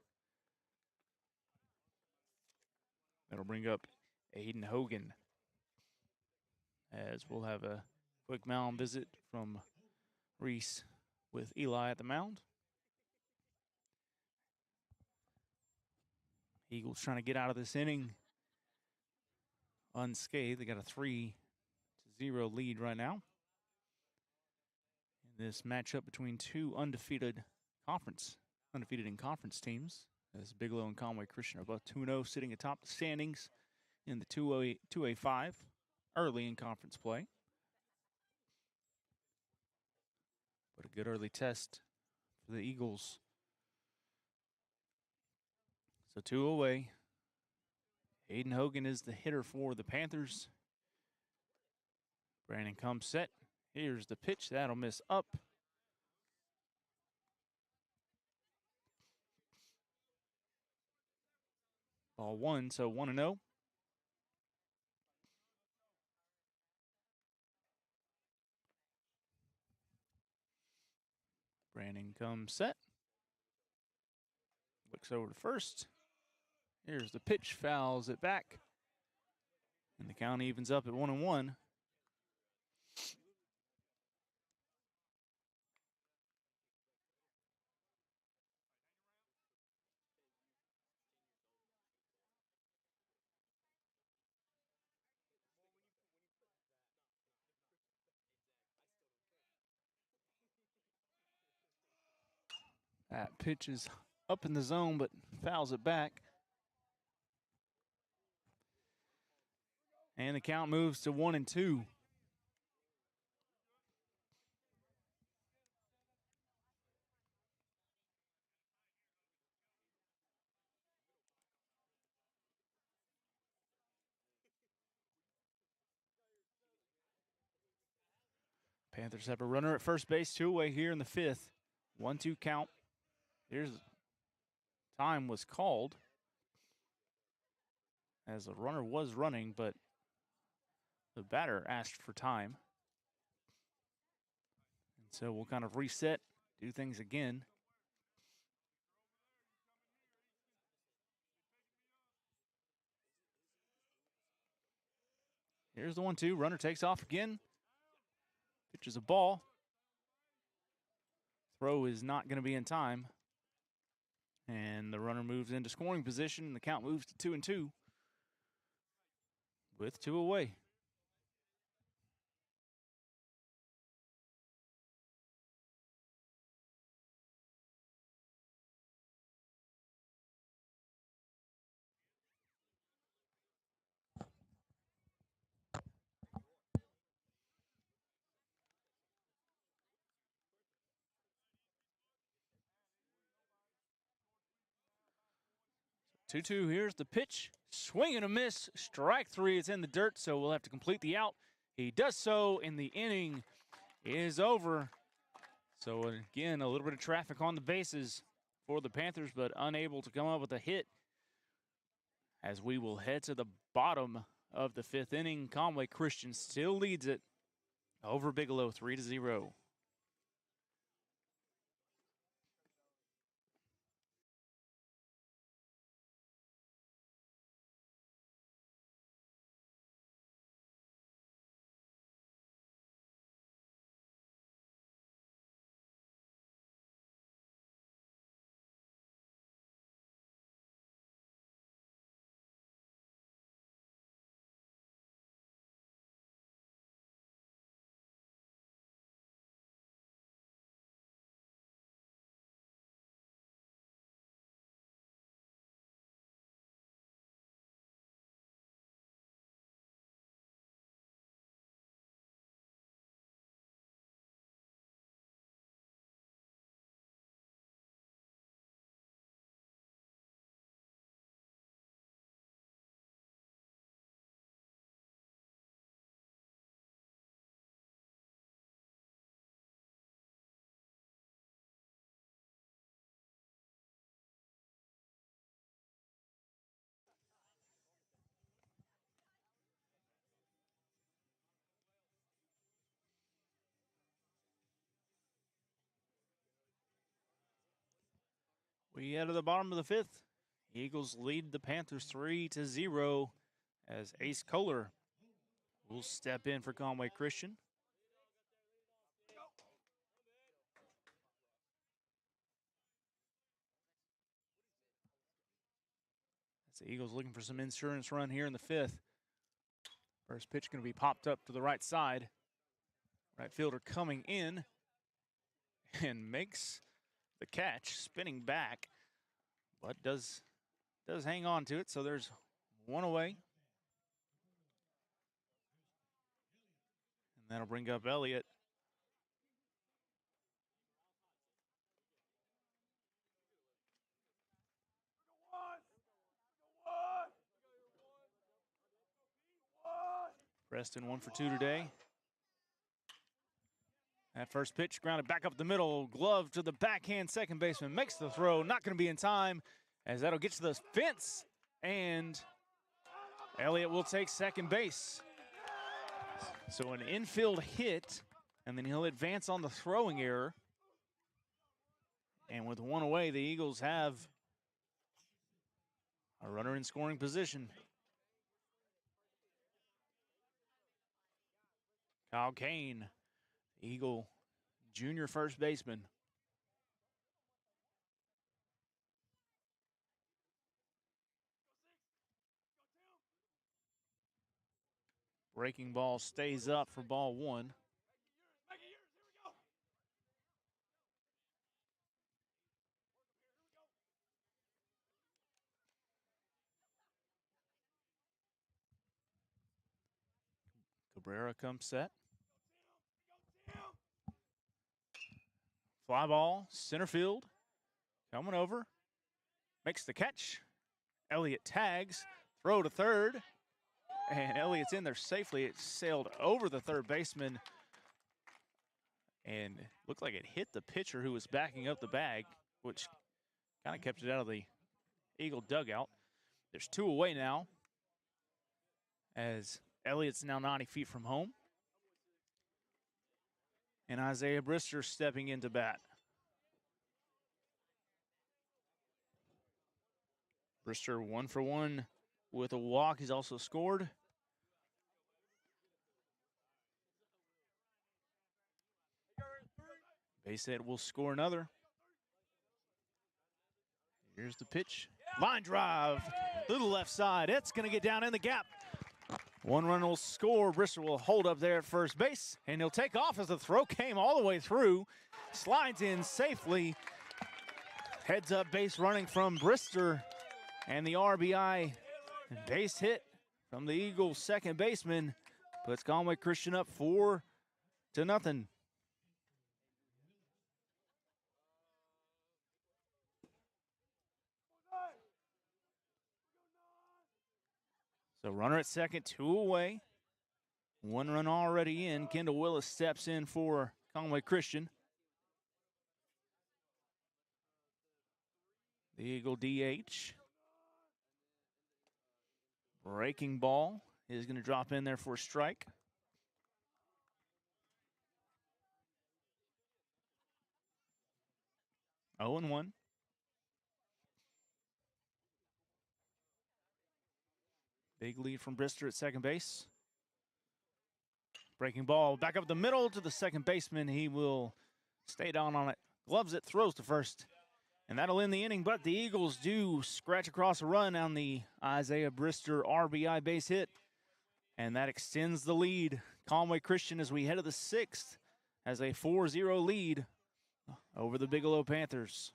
That'll bring up Aiden Hogan, as we'll have a quick mound visit from Reese with Eli at the mound. Eagles trying to get out of this inning unscathed. They got a 3-0 lead right now. In this matchup between two undefeated in conference teams, as Bigelow and Conway Christian are both 2-0, sitting atop the standings in the 2A5 early in conference play. But a good early test for the Eagles. So 2 away. Aiden Hogan is the hitter for the Panthers. Brandon comes set. Here's the pitch. That'll miss up. Ball 1, so 1-0. Brandon comes set. Looks over to first. Here's the pitch. Fouls it back. And the count evens up at 1-1. That pitch is up in the zone, but fouls it back. And the count moves to 1-2. Panthers have a runner at first base, 2 away here in the 5th. 1-2 count. Here's time was called, as the runner was running, but the batter asked for time. And so we'll kind of reset, do things again. Here's the 1-2. Runner takes off again. Pitches a ball. Throw is not going to be in time. And the runner moves into scoring position. The count moves to 2-2 with 2 away. Two-two. Here's the pitch. Swing and a miss. Strike 3. It's in the dirt, so we'll have to complete the out. He does so, and the inning is over. So again, a little bit of traffic on the bases for the Panthers, but unable to come up with a hit. As we will head to the bottom of the 5th inning, Conway Christian still leads it over Bigelow 3-0. We head to the bottom of the fifth. Eagles lead the Panthers 3-0 as Ace Kohler will step in for Conway Christian. As the Eagles looking for some insurance run here in the fifth. First pitch going to be popped up to the right side. Right fielder coming in and makes the catch, spinning back, but does hang on to it, so there's one away. And that'll bring up Elliott. Preston 1 for 2 today. That first pitch grounded back up the middle. Glove to the backhand second baseman. Makes the throw. Not going to be in time as that'll get to the fence. And Elliott will take second base. So an infield hit, and then he'll advance on the throwing error. And with one away, the Eagles have a runner in scoring position. Kyle Kane, Eagle junior first baseman. Breaking ball stays up for ball one. Cabrera comes set. Fly ball, center field, coming over, makes the catch. Elliott tags, throw to third, and Elliott's in there safely. It sailed over the third baseman and looked like it hit the pitcher who was backing up the bag, which kind of kept it out of the Eagle dugout. There's two away now as Elliott's now 90 feet from home. And Isaiah Brister stepping into bat. Brister 1 for 1 with a walk. He's also scored. Base hit will score another. Here's the pitch. Line drive to the left side. It's going to get down in the gap. One run will score. Brister will hold up there at first base, and he'll take off as the throw came all the way through. Slides in safely. Heads up base running from Brister, and the RBI base hit from the Eagles' second baseman puts Conway Christian up 4-0. So runner at second, two away. One run already in. Kendall Willis steps in for Conway Christian. The Eagle DH. Breaking ball is going to drop in there for a strike. Oh and 1. Big lead from Brister at second base. Breaking ball back up the middle to the second baseman. He will stay down on it. Gloves it, throws to first. And that'll end the inning, but the Eagles do scratch across a run on the Isaiah Brister RBI base hit. And that extends the lead. Conway Christian, as we head to the sixth, has a 4-0 lead over the Bigelow Panthers.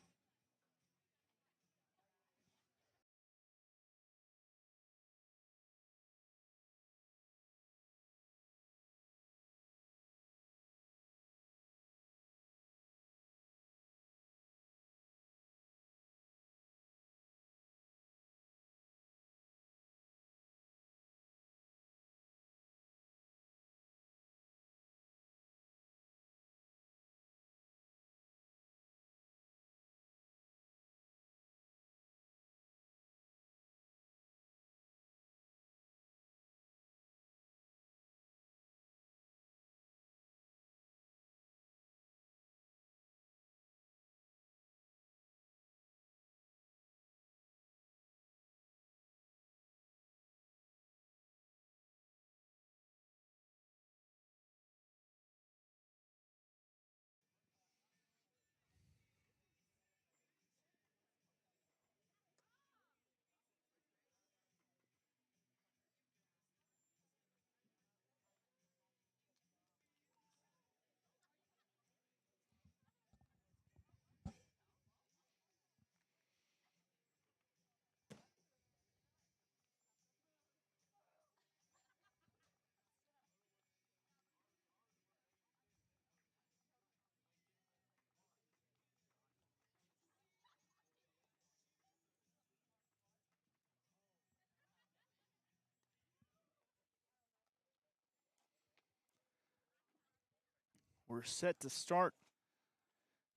We're set to start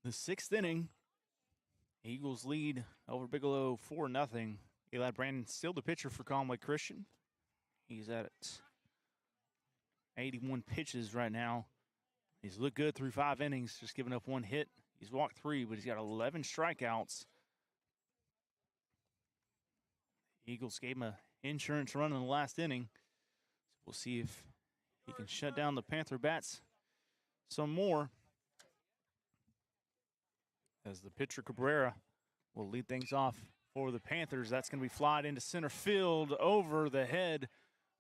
the 6th inning. Eagles lead over Bigelow 4-0. Eli Brandon still the pitcher for Conway Christian. He's at 81 pitches right now. He's looked good through 5 innings, just giving up 1 hit. He's walked 3, but he's got 11 strikeouts. Eagles gave him an insurance run in the last inning. So we'll see if he can shut down the Panther bats some more. As the pitcher Cabrera will lead things off for the Panthers. That's going to be flied into center field over the head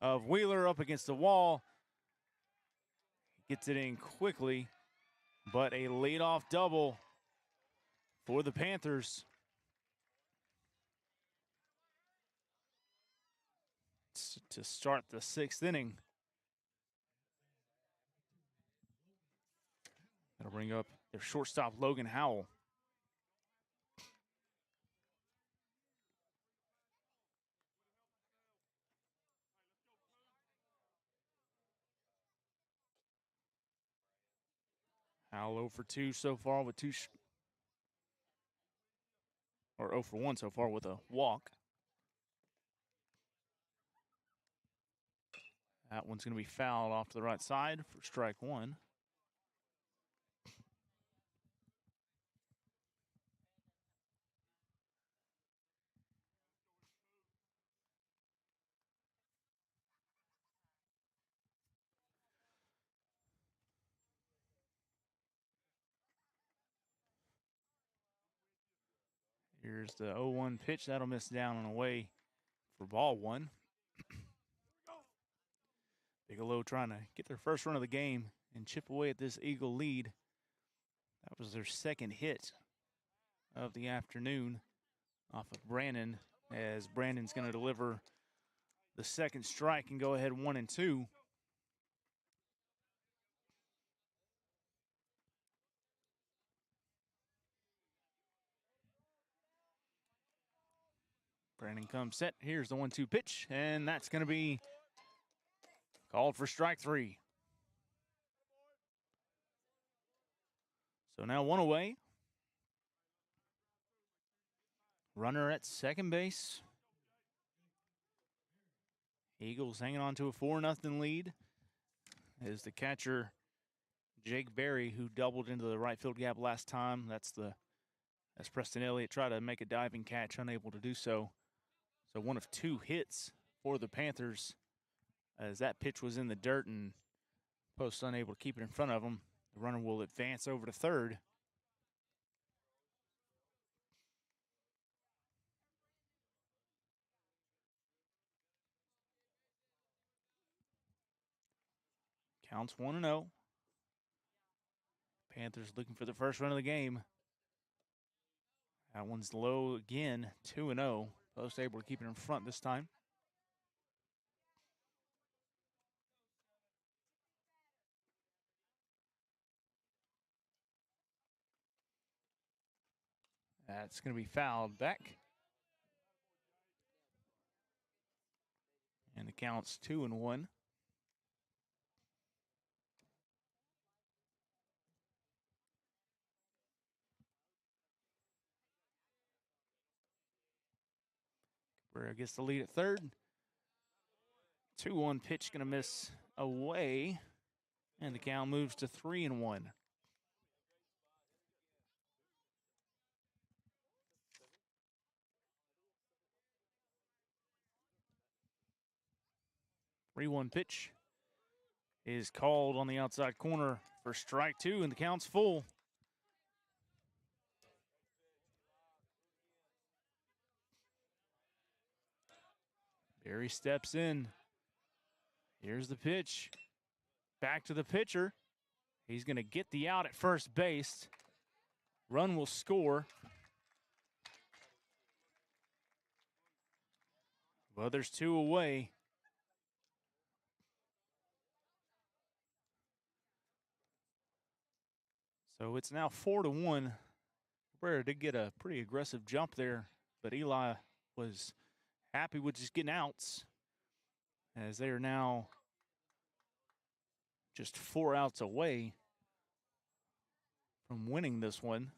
of Wheeler up against the wall. Gets it in quickly, but a leadoff double for the Panthers. To start the 6th inning. That'll bring up their shortstop, Logan Howell. Howell 0 for 2 so far with 0 for 1 so far with a walk. That one's going to be fouled off to the right side for strike 1. Here's the 0-1 pitch. That'll miss down and away for ball 1. Bigelow trying to get their first run of the game and chip away at this Eagle lead. That was their 2nd hit of the afternoon off of Brandon, as Brandon's going to deliver the 2nd strike and go ahead 1-2. Brandon comes set. Here's the 1-2 pitch, and that's going to be called for strike 3. So now 1 away. Runner at second base. Eagles hanging on to a 4-0 lead as the catcher, Jake Berry, who doubled into the right field gap last time. As Preston Elliott tried to make a diving catch, unable to do so. So 1 of 2 hits for the Panthers as that pitch was in the dirt and Post unable to keep it in front of him. The runner will advance over to third. Counts 1-0. Panthers looking for the first run of the game. That one's low again, 2-0. Post able to keep it in front this time. That's going to be fouled back. And the count's 2-1. Cabrera gets the lead at third. 2-1 pitch going to miss away. And the count moves to 3-1. Three-one pitch is called on the outside corner for strike 2, and the count's full. Barry steps in. Here's the pitch. Back to the pitcher. He's going to get the out at first base. Run will score. Well, there's 2 away. So it's now 4-1. Cabrera did get a pretty aggressive jump there, but Eli was happy with just getting outs, as they are now just 4 outs away from winning this one.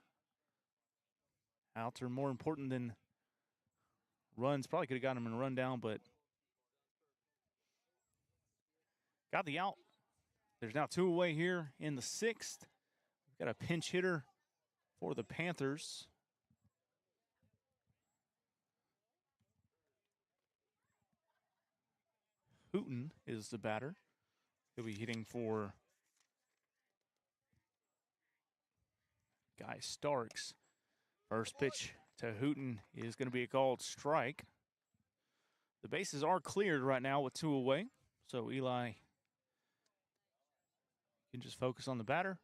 Outs are more important than runs. Probably could have gotten him in a run down, but got the out. There's now 2 away here in the 6th. We've got a pinch hitter for the Panthers. Hooten is the batter. He'll be hitting for Guy Starks. First pitch to Hooten is going to be a called strike. The bases are cleared right now with 2 away, so Eli can just focus on the batter.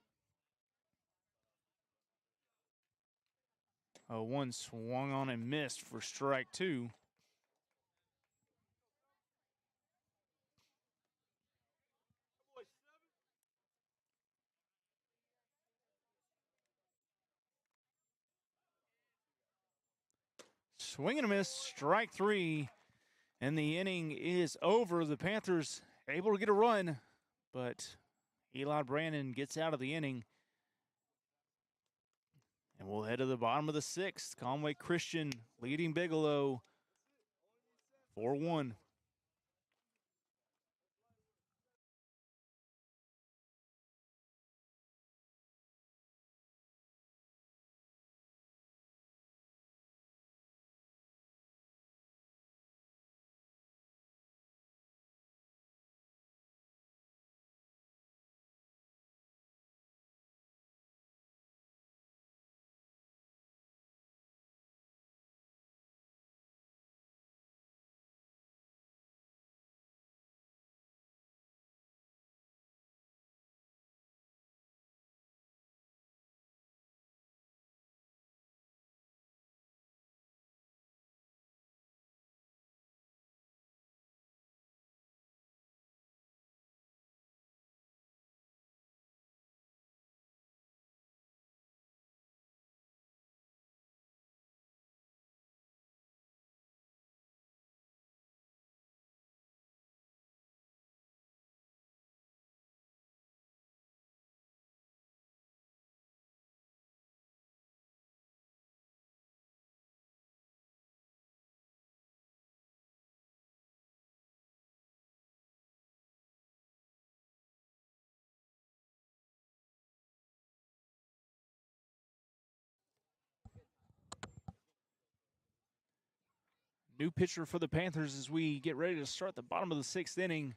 1 swung on and missed for strike 2. Swing and a miss, strike 3, and the inning is over. The Panthers able to get a run, but Eli Brandon gets out of the inning. And we'll head to the bottom of the 6th. Conway Christian leading Bigelow 4-1. New pitcher for the Panthers as we get ready to start the bottom of the 6th inning.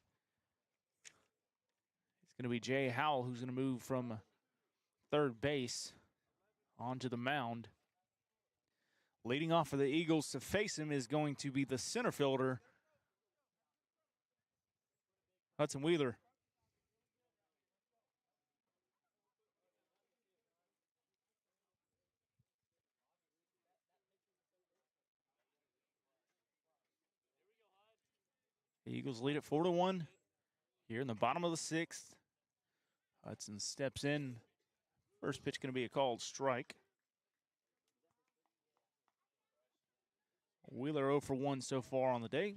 It's going to be Jay Howell, who's going to move from third base onto the mound. Leading off for the Eagles to face him is going to be the center fielder, Hudson Wheeler. The Eagles lead it 4-1 here in the bottom of the 6th. Hudson steps in. First pitch going to be a called strike. Wheeler 0 for 1 so far on the day.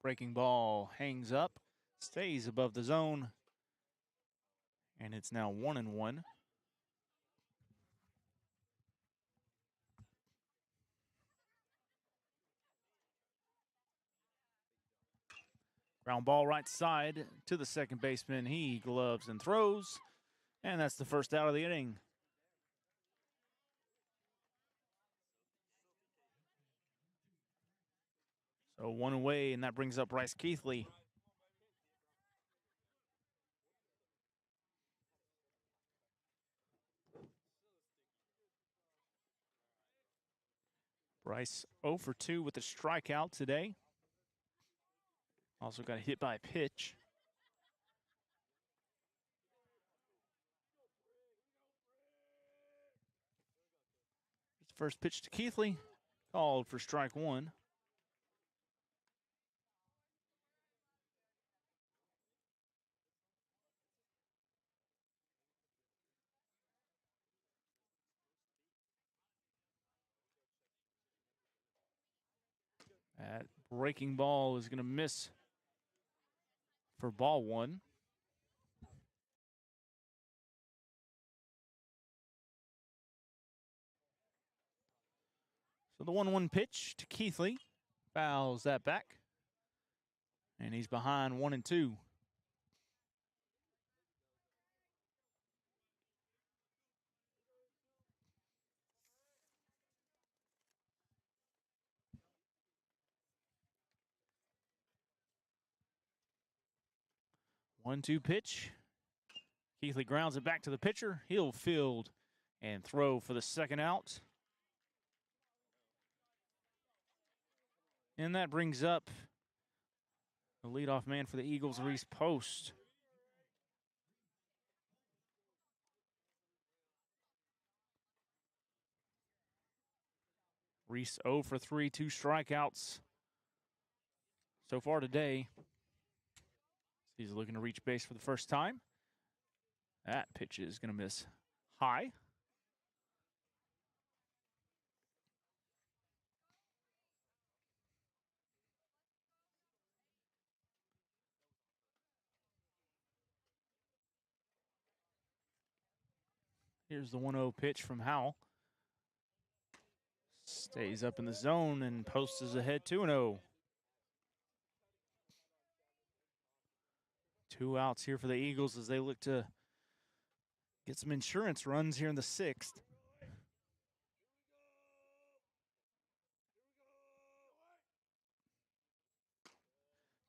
Breaking ball hangs up, stays above the zone, and it's now 1-1. Ground ball right side to the second baseman. He gloves and throws, and that's the first out of the inning. So 1 away, and that brings up Bryce Keithley. Bryce 0 for 2 with a strikeout today. Also got hit by a pitch. First pitch to Keithley, called for strike 1. That breaking ball is going to miss for ball one. So the 1-1 pitch to Keithley. Fouls that back. And he's behind 1-2. One-two pitch. Keithley grounds it back to the pitcher. He'll field and throw for the second out. And that brings up the leadoff man for the Eagles, Reese Post. Reese 0 for 3, 2 strikeouts so far today. He's looking to reach base for the first time. That pitch is going to miss high. Here's the 1-0 pitch from Howell. Stays up in the zone, and Post is ahead 2-0. 2 outs here for the Eagles as they look to get some insurance runs here in the 6th.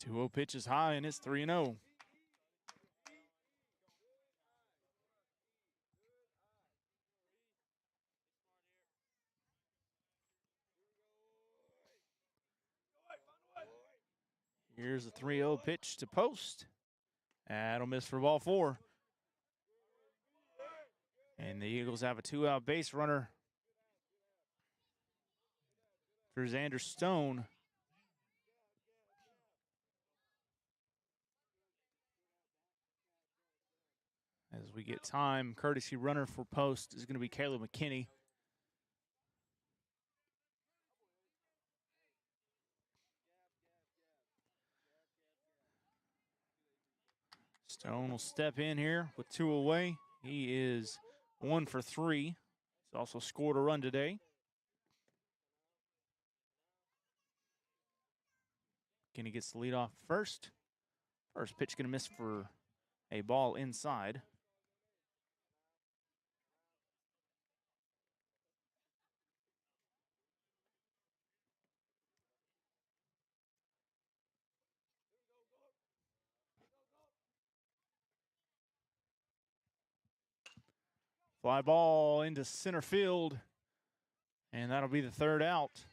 2-0 pitch is high, and it's 3-0. Here's a 3-0 pitch to Post. That'll miss for ball 4. And the Eagles have a 2-out base runner for Xander Stone. As we get time, courtesy runner for Post is going to be Caleb McKinney. Stone will step in here with 2 away. He is 1 for 3. He's also scored a run today. McKinney gets the lead off first. First pitch going to miss for a ball inside. Fly ball into center field, and that'll be the 3rd out.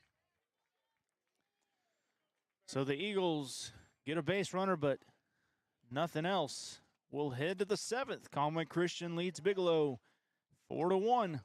So the Eagles get a base runner, but nothing else. We'll head to the 7th. Conway Christian leads Bigelow 4-1.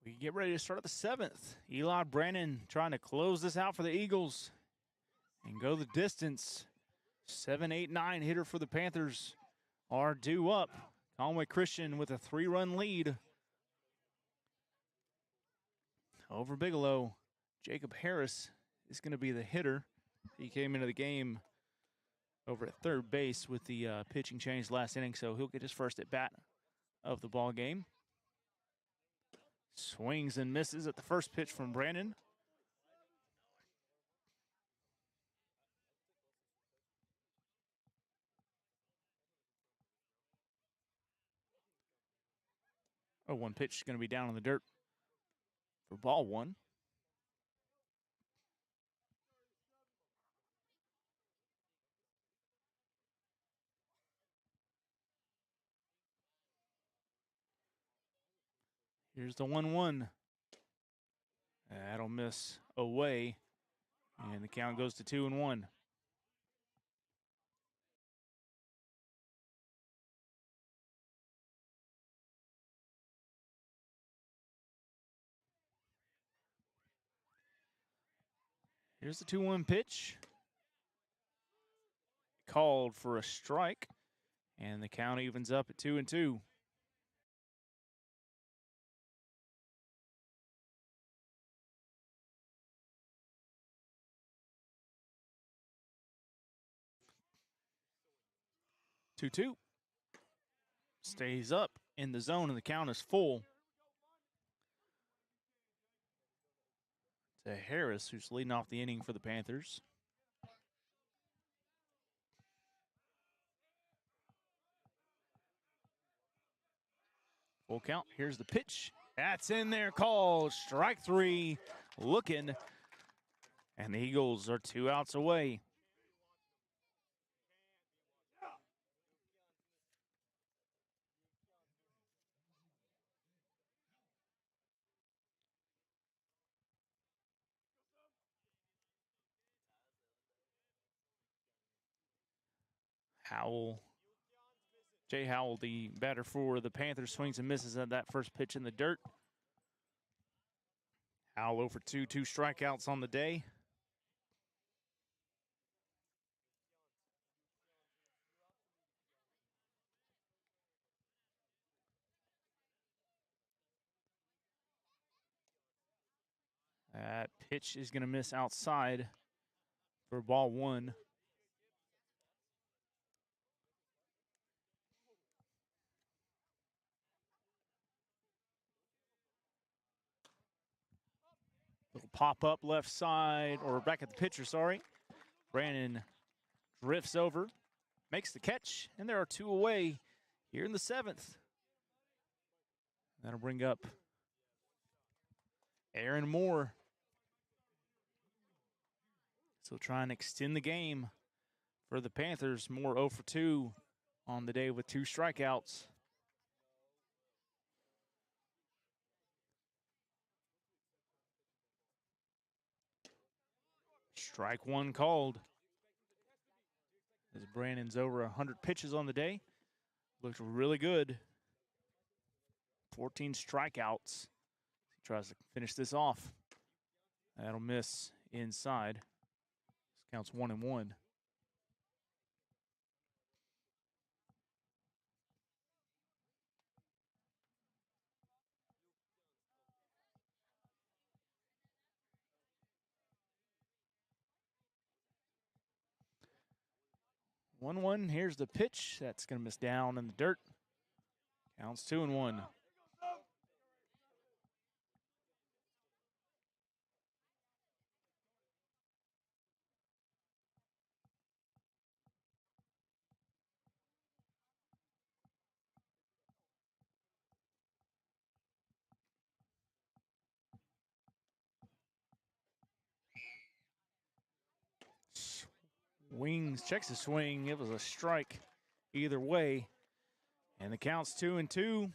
We get ready to start at the 7th. Eli Brannon trying to close this out for the Eagles and go the distance. 7, 8, 9 hitter for the Panthers are due up. Conway Christian with a 3-run lead over Bigelow. Jacob Harris is going to be the hitter. He came into the game over at third base with the pitching change last inning, so he'll get his first at bat of the ball game. Swings and misses at the first pitch from Brandon. One pitch is going to be down in the dirt for ball one. Here's the 1-1. That'll miss away, and the count goes to 2-1. Here's the 2-1 pitch. Called for a strike, and the count evens up at 2-2. Two. Stays up in the zone, and the count is full. To Harris, who's leading off the inning for the Panthers. Full count. Here's the pitch. That's in there, called strike 3. Looking, and the Eagles are 2 outs away. Jay Howell, the batter for the Panthers, swings and misses at that first pitch in the dirt. Howell 0 for 2, 2 strikeouts on the day. That pitch is going to miss outside for ball 1. Little pop up left side, or back at the pitcher, sorry. Brandon drifts over, makes the catch, and there are 2 away here in the 7th. That'll bring up Aaron Moore. So try and extend the game for the Panthers. Moore 0 for 2 on the day with 2 strikeouts. Strike 1 called. As Brandon's over 100 pitches on the day. Looked really good. 14 strikeouts. He tries to finish this off. That'll miss inside. This counts 1-1. Here's the pitch. That's going to miss down in the dirt. Counts 2-1. Wings checks the swing. It was a strike either way. And the count's 2-2.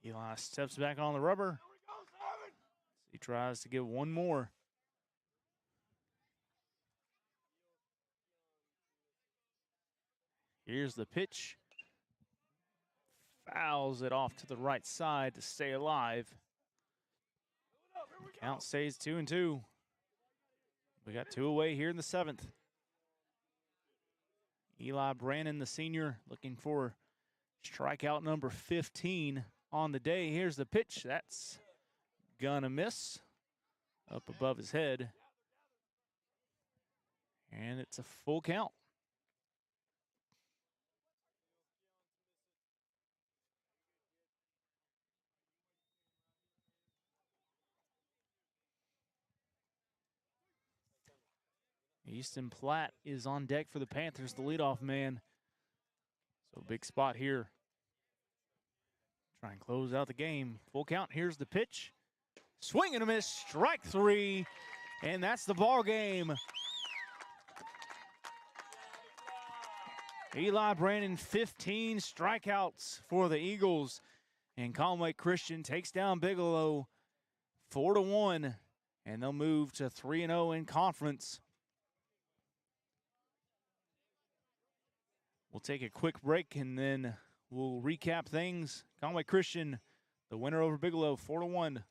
Eli steps back on the rubber. He tries to get one more. Here's the pitch. fouls it off to the right side to stay alive. Count stays 2-2. We got 2 away here in the 7th. Eli Brannon, the senior, looking for strikeout number 15 on the day. Here's the pitch. That's gonna miss up above his head. And it's a full count. Easton Platt is on deck for the Panthers, the leadoff man. So big spot here. Try and close out the game. Full count. Here's the pitch. Swing and a miss. Strike 3. And that's the ball game. Eli Brannon, 15 strikeouts for the Eagles. And Conway Christian takes down Bigelow 4-1. And they'll move to 3-0 in conference. We'll take a quick break and then we'll recap things. Conway Christian, the winner over Bigelow, 4-1.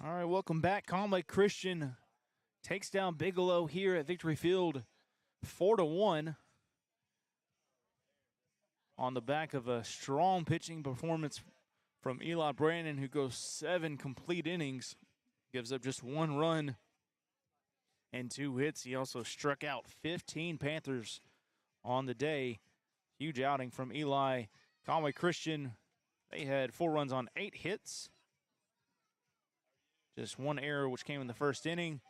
All right, welcome back. Conway Christian takes down Bigelow here at Victory Field 4-1 on the back of a strong pitching performance from Eli Brannon, who goes 7 complete innings, gives up just 1 run and 2 hits. He also struck out 15 Panthers on the day. Huge outing from Eli. Conway Christian, they had 4 runs on 8 hits. Just 1 error, which came in the first inning.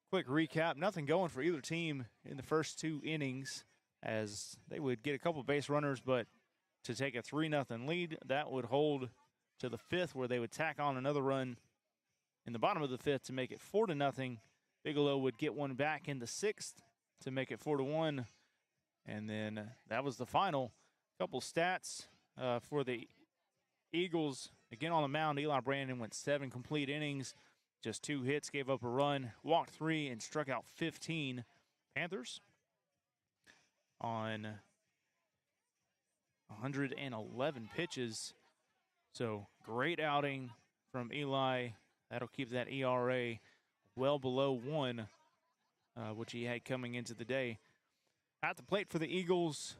Quick recap, nothing going for either team in the first 2 innings, as they would get a couple base runners, but to take a 3-0 lead, that would hold to the 5th, where they would tack on another run in the bottom of the 5th to make it 4-0. Bigelow would get one back in the 6th to make it 4-1, and then that was the final. Couple stats for the Eagles. Again on the mound, Eli Brannon went 7 complete innings, just 2 hits, gave up a run, walked 3, and struck out 15. Panthers on 111 pitches. So great outing from Eli. That'll keep that ERA well below 1, which he had coming into the day. At the plate for the Eagles,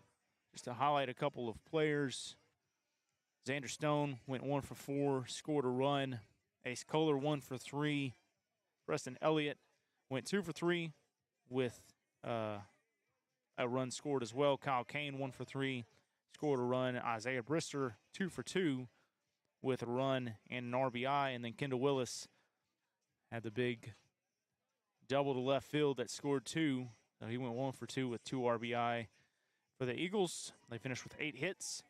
just to highlight a couple of players. Xander Stone went 1 for 4, scored a run. Ace Kohler 1 for 3. Preston Elliott went 2 for 3 with a run scored as well. Kyle Kane 1 for 3, scored a run. Isaiah Brister 2 for 2 with a run and an RBI. And then Kendall Willis had the big double to left field that scored 2. So he went 1 for 2 with 2 RBI. For the Eagles, they finished with 8 hits,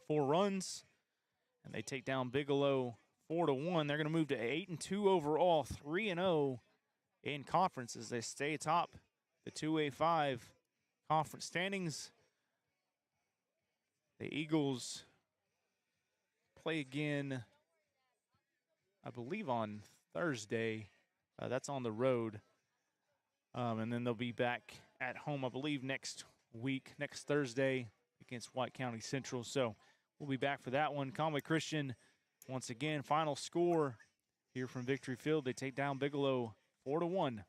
4 runs, and they take down Bigelow 4-1. They're going to move to 8-2 overall, 3-0 in conference as they stay atop the 2A5 conference standings. The Eagles play again, I believe, on Thursday. That's on the road. And then they'll be back at home, I believe, next week, next Thursday against White County Central. So we'll be back for that one. Conway Christian, once again, final score here from Victory Field. They take down Bigelow 4-1.